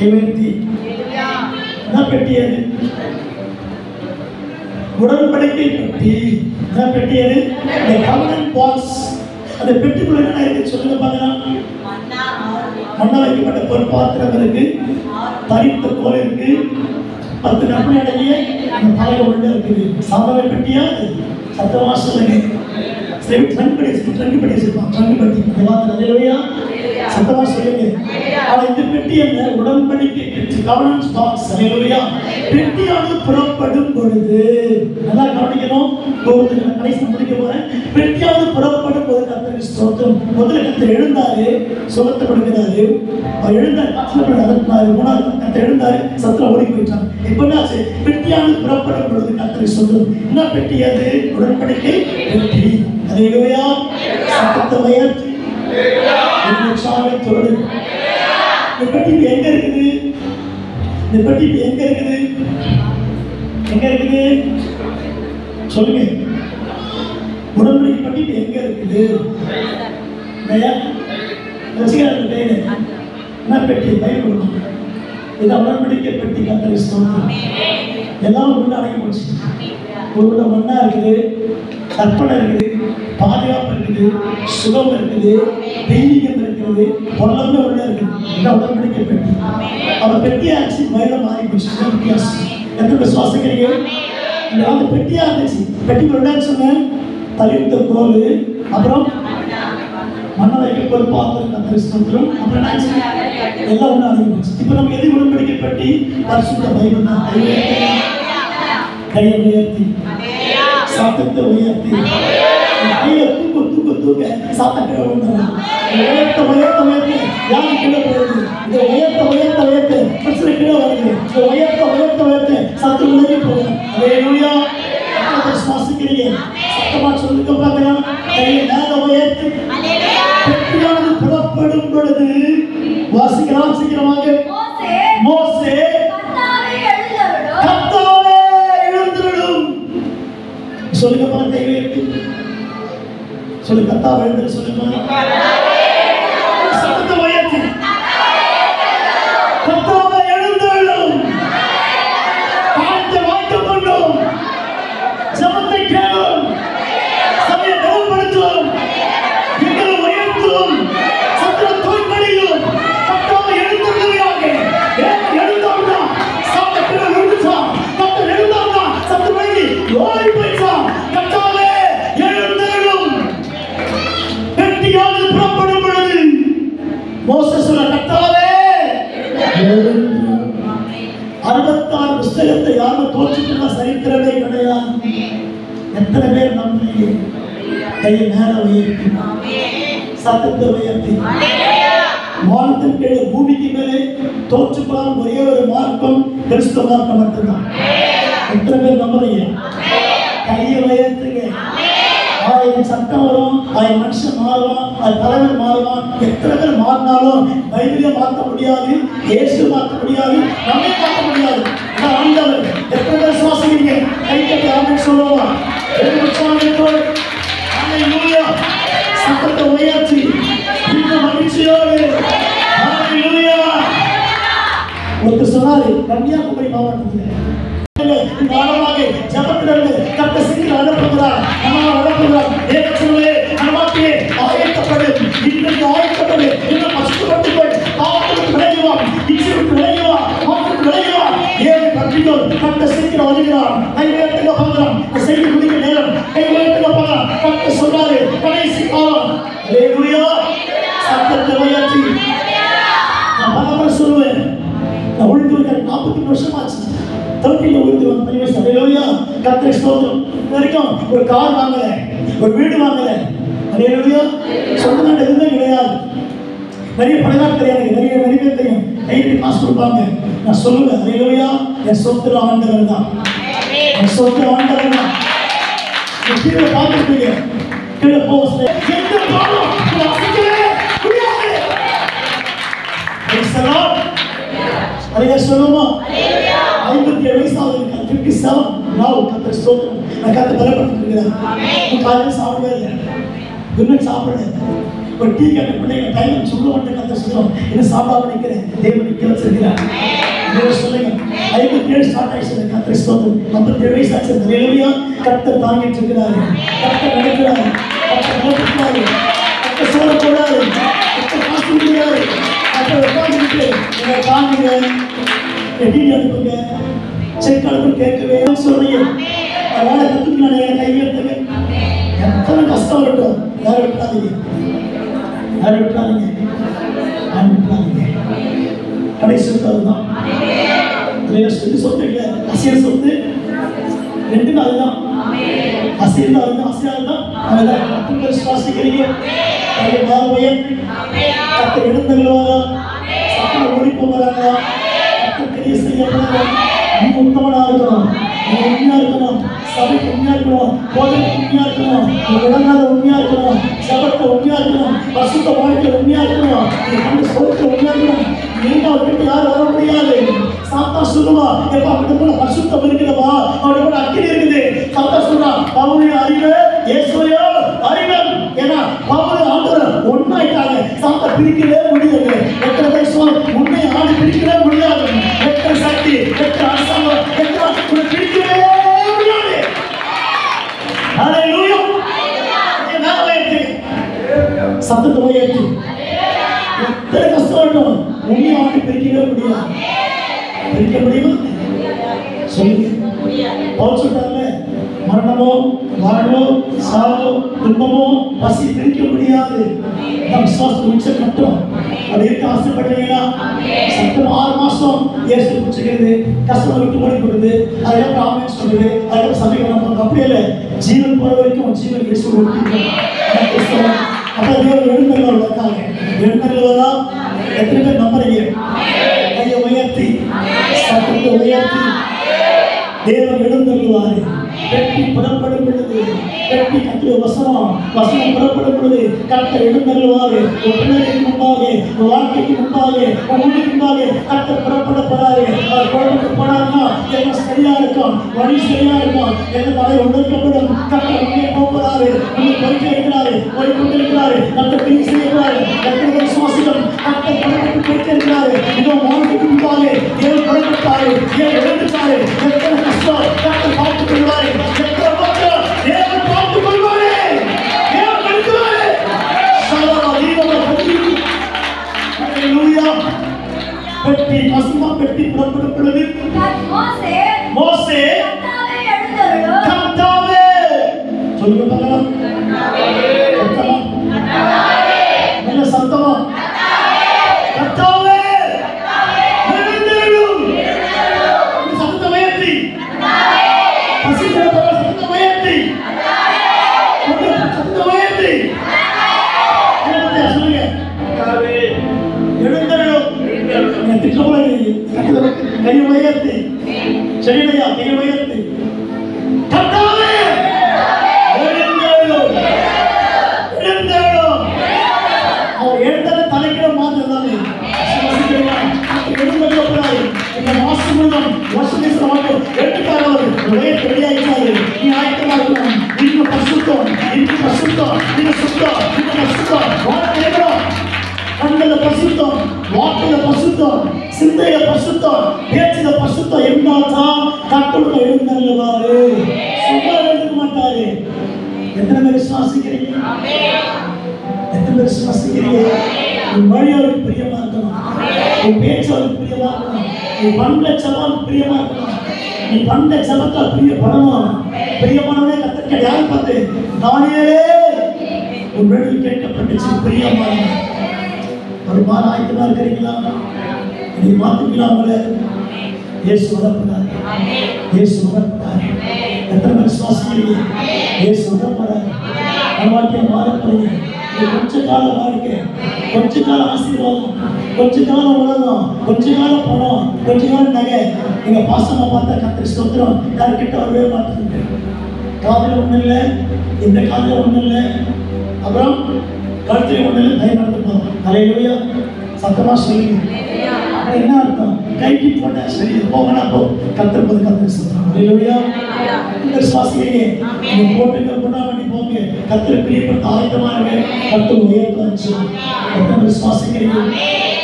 ஐவர்த்தி என்ன பெட்டியது? உடன்படிக்கை பெட்டி. என்ன பெட்டியது? the covenant box. அந்த பெட்டிக்குள்ள என்ன இருக்கு சொல்லுங்க பார்க்கலாம். மண்ணா வைக்கப்பட்ட ஒரு பாத்திரம் இருக்கு, தரித்த கோல் இருக்கு, 10 கற்பனை அடங்கிய அந்த தலையில உள்ள இருக்குது. சாதாரண பெட்டியா? சத்தமா சொல்லுங்க. சத்தமா சொல்லுங்க. இந்த பெட்டி என்ன? உடன்படிக்கை பெட்டி, கவர்னன்ஸ் பாக்ஸ். பெட்டியானது புறப்படும் பொழுது நல்லா கவனிக்கணும். கடைசி முடிக்க போறேன். பெட்டியானது புறப்படும் போது கர்த்தருக்கு ஸ்தோத்திரம். முதல்ல கர்த்தர் எழுந்தாரு, சுகத்தை கொடுக்கிறாரு. எழுந்தார், மூணாவது கர்த்தர் எழுந்தாரு, சத்திரம் ஓடி போயிட்டாங்க. இப்ப என்னாச்சு? பெட்டியானது புறப்படும் பொழுது கர்த்தருக்கு ஸ்தோத்திரம். என்ன பெட்டி அது? உடன்படிக்கை பெட்டி. அல்லேலூயா. சத்தத்தை உயர்த்தி உற்சாகத்தோடு. இந்த பெட்டி எங்க இருக்குது? இந்த பெட்டி எங்க இருக்குது? எங்க இருக்குது சொல்லுங்க. உடன்படிக்கை பெட்டி எங்க இருக்குது? என்ன பெட்டி? பைபிள். இதான் உடன்படிக்கை பெட்டி. கர்த்தருக்கு ஸ்தோத்திரம். எல்லாம் உள்ள அடங்கி போச்சு. உள்ள மண்ணா இருக்குது, கற்பனை இருக்குது, பாதுகாப்பு இருக்குது, சுகம் இருக்குது, தெய்வீகம் இருக்கிறது, பொருளாதார உள்ள இருக்குது. இதான் உடன்படிக்கை பெட்டி. அவர் பெட்டியாச்சு, மயில மாறி போச்சு. வித்தியாசம். எத்தனை விசுவாசிக்கிறீங்க? அந்த பெட்டியா இருந்துச்சு. பெட்டிக்கு என்னன்னு சொன்னேன்? தலித்த கோல், அப்புறம் மண்ணை வைக்க ஒரு பாத்திரம், கர்த்தரும், அப்புறம் எல்லாம் ஒண்ணு அடங்கி போச்சு. இப்ப நமக்கு எது உடன்படிக்கை பெட்டி? பரிசுத்த பைபிள் தான். கையை உயர்த்தி, சத்தத்தை உயர்த்தி, கையை தூக்க சத்தத்தை உயர்த்தி யாரும் கீழே போகுது. இதை உயர்த்த பிரச்சனை கீழே வருது. இதை உயர்த்த சத்தம் உயர்த்தி போகுது. அல்லேலூயா. சுவாசிக்கிறீங்க, சத்தமா சொல்லுங்க பார்க்கலாம். கையை மேல உயர்த்தி. பெட்டியானது புறப்படும் பொழுது வாசிக்கலாம் சீக்கிரமாக. மோசே கர்த்தாவே எழுந்திருடும். சொல்லுங்க பார்த்து. கை உயர்த்தி சொல்லுங்க. கர்த்தாவே எழுந்திரு சொல்லுங்க. சத்தத்தை உயர்த்தி. கர்த்தாவே எழுந்திருடும். காலத்தை வாய்த்துக் கொண்டும் ஜெபத்தை கேளும். சபையை பலப்படுத்தும். எங்களை உயர்த்தும். சத்தத்தை தோய்படியும். கர்த்தாவே எழுந்திருடுவீராக. எழுந்தோம்னா சத்தத்தை எழுந்துச்சா. கர்த்தர் எழுந்தோம்னா சத்தம் வைதி ஓடி போயிச்சா. கர்த்தாவே எழுந்திருடும். பெட்டியானது புறப்படும் பொழுது மோசே சொன்ன, கர்த்தாவே எழுந்திரும். 66 புஸ்தகத்தை யாரும் தோற்றுட்டுள்ள சரித்திரமே கிடையாது. எத்தனை பேர் நம்புறீங்க? கையை மேல உயர்த்தி, சத்தத்தை உயர்த்தி. வானத்தின் கீழே பூமிக்கு மேலே தோற்றுப்படாத ஒரே ஒரு மார்க்கம் கிறிஸ்தவ மார்க்கம் மட்டும்தான். எத்தனை பேர் நம்புறீங்க? கையை உயர்த்துங்க. ஆயிரம் சட்டம் வரும், ஆயிரம் மனுஷன் மாறுவான், அது தலைவர் மாறுவான், எத்தனை பேர் மாறினாலும் பைபிளை மாற்ற முடியாது, இயேசு மாற்ற முடியாது, நம்மை மாற்ற முடியாது. ஆண்டவர் எத்தனை பேர் சுவாசிக்கிறீங்க? கை கட்டி ஆமென் சொல்லுவோம். சத்தத்தை உயர்த்தி இந்த மகிழ்ச்சியோடு ஒருத்தர் சொன்னாரு, கன்னியாகுமரி மாவட்டத்தில் ஜபத்திலிருந்து கட்ட சீக்கிரம் அனுப்புகிறார், அனுப்புகிறார். நமக்கு ஆயத்தப்படு, இன்றைக்கு ஆயத்தப்படு, இன்னும் கஷ்டப்பட்டு போய் பாவத்துக்கு விளையுவான், இச்சிற்கு விளையுவான், மாற்றுக்கு விளையுவான். ஏழு கட்டிகள் கட்ட சீக்கிரம் வருகிறார். கை உயர்த்துக பார்க்கலாம், செய்தி முடிக்க நேரம். கை உயர்த்துக பார்க்கலாம், கட்ட சொன்னாரு கடைசி காலம். அல்லேலூயா. சத்தத்தை உயர்த்தி நான் பலமுறை சொல்லுவேன். நான் ஒழித்து வைக்கிற 40 வருஷமாச்சு. 30 ஒழித்து வந்து 10 வருஷம். அல்லேலூயா. கர்த்தருக்கு ஸ்தோத்திரம். வரைக்கும் ஒரு கார் வாங்கல, ஒரு வீடு வாங்கல. அல்லேலூயா. சொந்த நாடு எதுவுமே கிடையாது. நிறைய பணக்கார தெரியாது, நிறைய பேர் தெரியும். கையிட்டு காசு கொடுப்பாங்க. நான் சொல்லுவேன், அல்லேலூயா, என் சொத்து ஆண்டவர் தான், என் சொத்து ஆண்டவர் தான். கீழே பார்த்துருப்பீங்க, கீழே போஸ்ட் எந்த பாவம் அசைக்கவே முடியாது. அதையா சொல்லுமா? 57 வயசாவது 57 நான் கர்த்தர் ஸ்தோத்திரம். நான் கர்த்தர் பலப்படுத்தி இருக்கிறேன். காலையில் சாப்பிடவே இல்லை, இன்னும் சாப்பிடல. ஒரு டீ கட்ட பிள்ளைங்க டைம் சொல்ல மாட்டேன். கர்த்தர் ஸ்தோத்திரம். என்ன சாப்பிடாம நிற்கிறேன், தேவனுக்கு கீழே செல்கிறார். சொல்லுங்க, 57 ஸ்டார்ட் ஆயிடுச்சு. கர்த்தர் ஸ்தோத்திரம். 57 வயசு ஆச்சு. அல்லேலூயா. கர்த்தர் தாங்கிட்டு இருக்கிறாரு, கர்த்தர் நடக்கிறாரு, கர்த்தர் நடக்கிறாரு, கர்த்தர் சோழ போடாரு, கர்த்தர் காசு கொடுக்கிறாரு. கர்த்தர் உட்கார்ந்துட்டு என்னை தாங்குங்க, எட்டி அனுப்புங்க, செக் அனுப்பு கேட்கவே சொல்றீங்க. அதனால கத்துக்கலாம். கை உயர்த்துங்க. எத்தனை கஷ்டம் வரட்டும், யாரும் விட்டாதீங்க, யாரும் விட்டாதீங்க, யாரும் விட்டாதீங்க. கடைசி அதுதான். சொத்து இல்லை, அசியல் சொத்து ரெண்டுமே அதுதான். அசியல் தான், அதுதான் அசியல் தான். அதுதான் சுவாசிக்கிறீங்க. கர்த்தர் எழுந்தருள்வாரா? சத்தம் ஓடி போகிறாங்களா? கர்த்தர் கிரியை செய்யப்படுறா? நீ உத்தமனா இருக்கணும், நீ உண்மையா இருக்கணும், சபைக்கு உண்மையா இருக்கணும், கோவிலுக்கு உண்மையா இருக்கணும், நீ விளங்காத உண்மையா இருக்கணும், சபத்தை உண்மையா இருக்கணும், பசுத்த வாழ்க்கையில் உண்மையா இருக்கணும், நீ கண்டு சொத்தை உண்மையா இருக்கணும். நீங்க விட்டு யாரும் வர முடியாது. சாத்தா சொல்லுவா, எப்ப அவனுக்கு கூட பசுத்தம் இருக்கிறவா, அவனுக்கு கூட அக்கினி இருக்குது. சாத்தா சொல்றா, பவுலிய அறிவு இயேசுவையோ அறிவன். ஏன்னா பவுல் ஆண்டவர் ஒன்னாயிட்டாங்க. சாத்தா பிரிக்கவே முடியாது. எத்தனை வயசு உன்னை ஆண்டு பிரிக்கவே முடியாது. எத்தனை சக்தி, எத்தனை அரசாங்கம், எத்தனை பிரிக்கவே முடியாது. ஹல்லேலூயா. சத்தத்தை உயர்த்தி எத்தனை கஷ்டம் வரட்டும், உன்னை ஆண்டு பிரிக்கவே முடியாது. பிரிக்க முடியுமா? சொல்லுங்க. பவுல் சொல்றாங்க, மரணமோ வாழ்வோ சாவோ துன்பமோ பசி பிரிக்க முடியாது. நம் விசுவாசத்தை மிச்ச கட்டும். அது இருக்க ஆசைப்படுறீங்களா? சத்தம் 6 மாசம் இயேசு பிடிச்சிக்கிறது, கஷ்டம் விட்டு ஓடி போடுது, அதுக்கப்புறம் ஆமென் சொல்றது, அதுக்கப்புறம் சபைக்கு நம்ம அப்படி இல்லை. ஜீவன் போற வரைக்கும் ஜீவன் இயேசு அப்ப தேவன் எழுந்தருள் வந்தாங்க. எழுந்தருள்வதா எத்தனை பேர் நம்புறீங்க? கையை உயர்த்தி, சத்தத்தை உயர்த்தி தேவன் எழுந்தருள்வாரு. வெற்றி புறப்படும் பொழுது, வெற்றி கத்திர வசனம் புறப்படும் பொழுது கர்த்தர் எழுந்தருள்வாரு. ஒரு பிள்ளைக்கு முன்பாக, ஒரு வாழ்க்கைக்கு முன்பாக, உங்களுக்கு முன்பாக கர்த்தர் புறப்பட போறாரு. அவர் புறப்பட்டு போனார்னா என்ன சரியா இருக்கும், வழி சரியா இருக்கும், என்ன தலை உணர்க்கப்படும். கர்த்தர் முன்னே போகிறாரு, முன்னே பொறுக்க இருக்கிறாரு, போய் கொண்டிருக்கிறாரு, கர்த்தர் பிரிவு செய்கிறாரு. எத்தனை விசுவாசிகள் கர்த்தர் புறப்பட்டு போயிருக்கிறாரு. இதோ வாழ்க்கைக்கு முன்பாக தேவன் புறப்பட்டாரு, தேவன் எழுந்துட்டாரு. எத்தனை கஷ்டம் கர்த்தர் பார்த்துக் கொள்வாரு, எத்தனை மக்கள் தேவன் பார்த்துக் கொள்வாரு, தேவன் நடத்துவாரு. பெட்டி பசுமா பெட்டி புறப்படும் பொழுது மோசே கர்த்தாவே சொல்லுங்க பார்க்கலாம். நல்ல சத்தமா கர்த்தாவே எழுந்தருளும். சத்தத்தை உயர்த்தி, பசிக்கிற சத்தத்தை உயர்த்தி, சத்தத்தை உயர்த்தி சொல்லுங்க. எழுந்தருளும். கை உயர்த்தி, சரியா? கை உயர்த்தி கர்த்தாவே பசுத்தம், வாக்குல பசுத்தம், சிந்தையில பசுத்தம், பேச்சுல பசுத்தம் இருந்தாதான் கர்த்தருடைய எழுந்தருளுவாரு. சும்மா எழுந்துக்க மாட்டாரு. எத்தனை பேர் விசுவாசிக்கிறீங்க? எத்தனை பேர் விசுவாசிக்கிறீங்க? உன் வழி அவருக்கு பிரியமா இருக்கணும், உன் பேச்சு அவருக்கு பிரியமா இருக்கணும், நீ பண்ற ஜெபம் பிரியமா இருக்கணும், நீ பண்ற ஜெபத்தை பிரியப்படணும். பிரியமானவனே கர்த்தர் யாரை பார்த்து தானியேலே உன் வேண்டுதல் கேட்கப்பட்டுச்சு பிரியமான ஒரு மாத ஆயத்தமா இருக்கிறீங்களா? நீ மாத்துங்களா? அவங்கள இயேசு வரப்படாது, இயேசு வரப்படாது. எத்தனை பேர் விசுவாசிக்கிறீங்க? இயேசு வரப்படாது. வாழ்க்கையை மாறப்படுங்க. கொஞ்ச கால வாழ்க்கை, கொஞ்ச கால ஆசீர்வாதம், கொஞ்ச காலம் உலகம், கொஞ்ச காலம் பணம், கொஞ்ச காலம் நகை. நீங்க பாசமா பார்த்தா கர்த்தர் ஸ்தோத்திரம் யாருக்கிட்ட வரவே மாட்டேங்குது. காதுல ஒண்ணு இல்லை, இந்த காதுல ஒண்ணு இல்லை, அப்புறம் கழுத்துல ஒண்ணு இல்லை, கை நடந்துட்டோம். ஹல்லேலூயா. சத்தமா சொல்லுங்க. என்ன அர்த்தம்? கைக்கு போட்ட சரி போகனா போ, கர்த்தர் போது கர்த்தர் ஸ்தோத்திரம். ஹல்லேலூயா. விசுவாசிக்கிறீங்க? நீங்க போட்டுங்க கொண்டாடி போங்க. கர்த்தர் பிரியப்பட்ட ஆயுதமா இருங்க. கர்த்தர் உயர்த்தாச்சு. எத்தனை விசுவாசிக்கிறீங்க?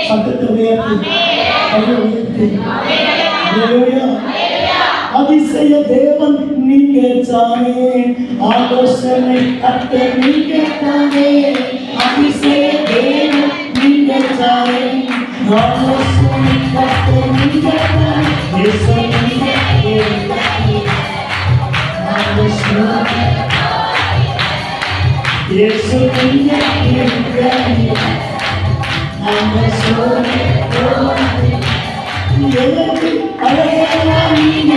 சத்தத்தை உயர்த்தி, கையை உயர்த்தி. ஹல்லேலூயா. அதிசய தேவன் நீங்க தானே, ஆலோசனை கர்த்தர் நீங்க தானே. அதிசய தேவன் நீங்க தானே, ஆலோசனை கர்த்தர் நீங்க தானே. இயேசு நீங்க தானே, ஆலோசனை இயேசு நீங்க தானே, ஆலோசனை எனக்கு அழகான நீங்க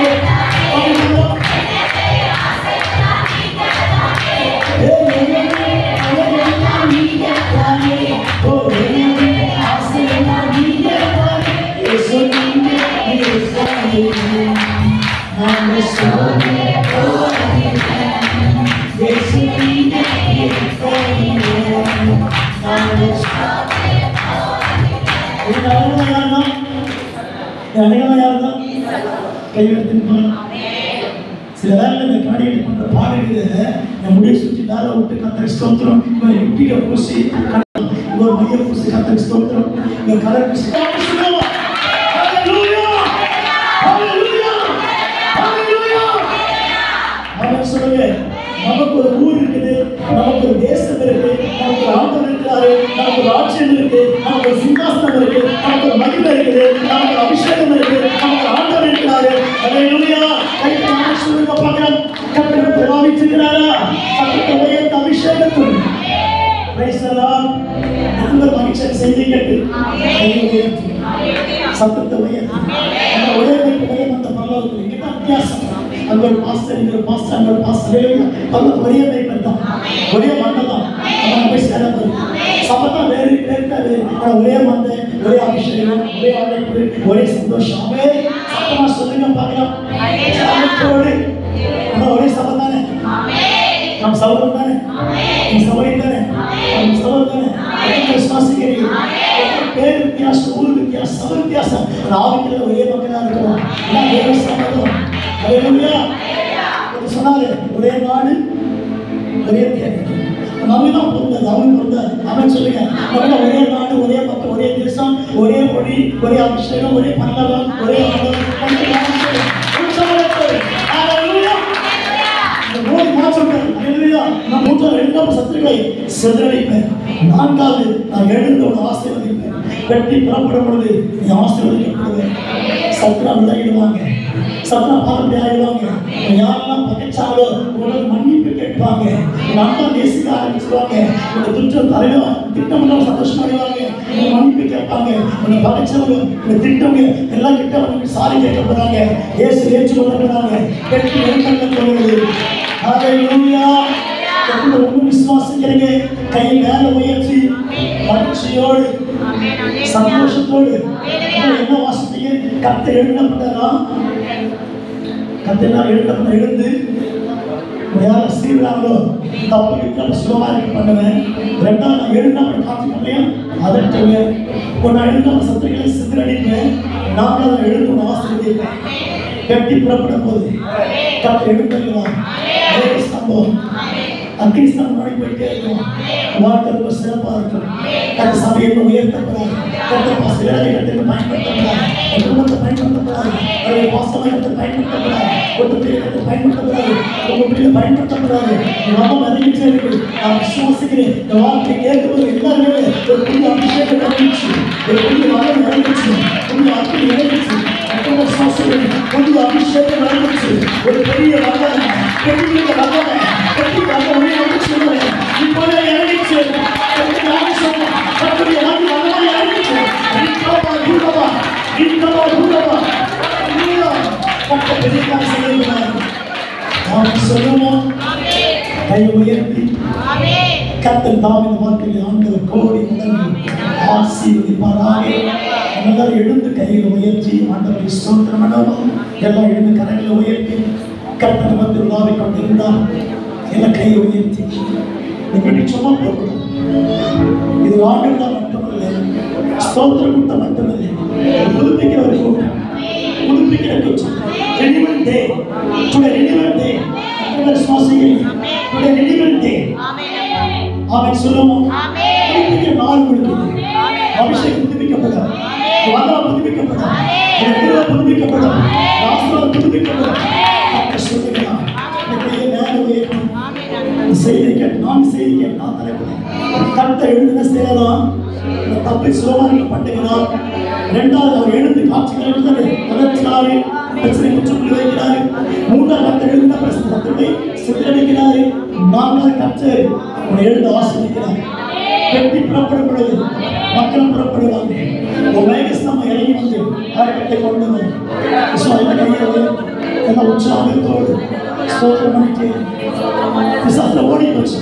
சில வேலை இந்த காரியத்தை பண்ற பாடுகிறது நம்முடைய சுற்றி வேலை விட்டு கர்த்தர் ஸ்தோத்திரம். இங்க பூசி ஒரு மைய பூசி கர்த்தர் ஸ்தோத்திரம். இங்க கலர் பூசி சொல்லுங்க. நமக்கு ஒரு ஊர் இருக்குது, நமக்கு ஒரு தேசம் இருக்கு, நமக்கு ஒரு ஆண்டவர் இருக்கிறாரு, நமக்கு ஒரு ஆட்சியம் இருக்கு, நமக்கு ஒரு சிங்காசனம் இருக்கு, நமக்கு ஒரு மகிமை இருக்குது, நமக்கு ஒரு அபிஷேகம் இருக்கு, நமக்கு ஒரு ஆண்டவர் இருக்கிறாரு. ஹல்லேலூயா. கையை சொல்லுங்க பார்க்கலாம். கர்த்தர் பிரபாவிச்சிருக்கிறாரா? சத்தத்தை உயர்த்த அபிஷேகத்துடன் பிரைஸ் தி லார்ட். அந்த மனுஷன் செய்தி கேட்டு கையை உயர்த்தி சத்தத்தை உயர்த்தி ஒரே அந்த பரலோகத்தில் இங்கே தான் வித்தியாசம். அங்க ஒரு பாஸ்டர், இங்க ஒரு பாஸ்டர், அங்க ஒரு பாஸ்டர், அந்த ஒரே மைப்பர் தான், ஒரே மண்டை தான். அவன் போய் சேரப்பது சபதான் வேறு பேர்த்தாரு. ஒரே மண்டை, ஒரே அபிஷேகம், ஒரே அழைப்பு, ஒரே சந்தோஷம். சத்தமா சொல்லுங்க பார்க்கலாம். ஒரே சபை தானே, நம்ம சபகம் தானே, நம்ம சபை தானே, நம்ம சபை தானே. விசுவாசிக்கிறீங்க? பேர் வித்தியாசம், ஊர் வித்தியாசம், சபை வித்தியாசம். ஆவிக்கிற ஒரே மக்களா இருக்கிறோம். வேறு சபதம். ஹல்லேலூயா. சொன்னாரு ஒரே நாடு ஒரே தேசம். நவீனம் பொருந்தாது, அவன் பொருந்தாது. அவன் சொல்லுங்க, ஒரே நாடு, ஒரே மக்கள், ஒரே தேசம், ஒரே மொழி, ஒரே அபிஷேகம், ஒரே பல்லவம், ஒரே சத்துக்களை சிதறடிப்பேன். நான்காவது நான் எழுந்த ஒரு ஆசீர்வதிப்பேன். வெட்டி புறப்படும் பொழுது நீ ஆசீர்வதிக்கப்படுவேன். சத்ரா விலகிடுவாங்க, சத்ரா பாரம்பரிய ஆயிடுவாங்க. யாரெல்லாம் பகைச்சாங்களோ உங்களுக்கு மன்னிப்பு கேட்பாங்க. உங்க அம்மா நேசிக்க ஆரம்பிச்சுடுவாங்க. உங்க துற்றம் தலைவன் திட்டம் சந்தோஷமா அடைவாங்க. உங்க மன்னிப்பு கேட்பாங்க. உங்க பகைச்சவங்க, உங்க திட்டவங்க எல்லாம் கிட்ட வந்து சாரி கேட்கப்படுறாங்க. இயேசு ஏற்றுக்கொள்ளப்படுறாங்க. கெட்டி நெருக்கங்கள் கொள்வது. ஹல்லேலூயா. ரொம்ப விசுவாசிக்கிறீங்க. கை மேல உயர்த்தி மகிழ்ச்சியோடு சந்தோஷத்தோடு என்ன வாசித்தீங்க? கர்த்தர் எழுந்தப்பட்டாரா? கர்த்தர் எழுந்தப்பட்ட எழுந்து யார சீராங்களோ தப்பு கிட்ட சுகமாக பண்ணுவேன். ரெண்டாவது நான் எழுந்தாமல் காத்துக்கலையா அதற்கு ஒரு நான் எழுந்தாமல் சத்துக்களை சிதறடிப்பேன். நான்காவது எழுந்து ஆசிரியப்பேன். கட்டி புறப்படும் போது கர்த்தர் எழுந்துவான். சம்பவம் அக்கிரிஸ்தான் முன்னாடி போயிட்டே இருக்கும். வாழ்க்கை ரொம்ப சிறப்பாக இருக்கும். அந்த சபையை உயர்த்தப்படாது, கட்டத்தை பயன்படுத்தப்படாது, குடும்பத்தை பயன்படுத்தப்படாது, அவருடைய பாசமயத்தை பயன்படுத்தப்படாது, ஒரு பிள்ளைகளை பயன்படுத்தப்படாது, உங்க பிள்ளைகளை பயன்படுத்தப்படாது. நாம அறிவிச்சே இருக்கு. நான் விசுவாசிக்கிறேன். இந்த வார்த்தை கேட்கும்போது எல்லாருமே ஒரு புதிய அபிஷேகம் நடந்துச்சு, ஒரு புதிய மனம் நடந்துச்சு, புதிய அற்புதம் நடந்துச்சு. புதிய அபிஷேகம் நடந்துச்சு. ஒரு பெரிய வல்லமை, பெரிய வல்லமை, பெரிய வல்லமை நடந்துச்சு. இப்போதே இறங்கிச்சு. நான் சொன்னேன், கர்த்தருடைய வல்லமை இறங்கிச்சு. இன்கவா தூரவா, இன்கவா தூரவா, கர்த்தர் பெரிய காரியம் செய்கிறார். நாம் சொல்லுவோம், கை உயர்த்தி கர்த்தர் தாவீது வாழ்க்கையில் ஆண்டவர் கோடி முதல் ஆசீர்வதிப்பாராக. எல்லாரும் எழுந்து கையில் உயர்த்தி ஆண்டவரை ஸ்தோத்திரம் பண்ணுவோம். எல்லாம் எழுந்து கரங்களை உயர்த்தி கர்த்தர் வந்து உலாவிக் கொண்டிருந்தார். எல்லாம் கையை உயர்த்தி இப்படி சும்மா போகணும். இது ஆண்டுகளா மட்டுமல்ல, ஸ்தோத்திர கூட்டம் மட்டுமல்ல, புதுப்பிக்கிற ஒரு கூட்டம், புதுப்பிக்கிற கூட்டம். ரெனிவல் டே, டுடே ரெனிவல் டே. ஆமென் சொல்லுவோம். புதுப்பிக்கிற நாள் கொடுக்குது. அபிஷேகம் புதுப்பிக்கப்படும், வல்லமை புதுப்பிக்கப்படும், கிருபை புதுப்பிக்கப்படும், ஆசீர்வாதம் புதுப்பிக்கப்படும். சொல்லுகிறான் செய்தி கேட்டு நான் செய்தி கேட்டு நான் தலைப்பேன். கர்த்தர் எழுதின சேரம் தப்பை சுலமாக பண்ணுகிறார். இரண்டாவது அவர் எழுந்து காட்சிகள் அதற்காக பிரச்சனை முற்றுப்புள்ளி வைக்கிறார். மூன்றாவது கர்த்தர் எழுதின பிரச்சனை சித்தரிக்கிறார். நான்காவது கர்த்தர் உன்னை எழுந்து ஆசீர்வதிக்கிறார். வெற்றி புறப்படும் பொழுது மக்கள் புறப்படுவாங்க. நம்ம இறங்கி வந்து ஆட்டத்தை கொண்டு உற்சாகத்தோடு ஓடி போச்சு.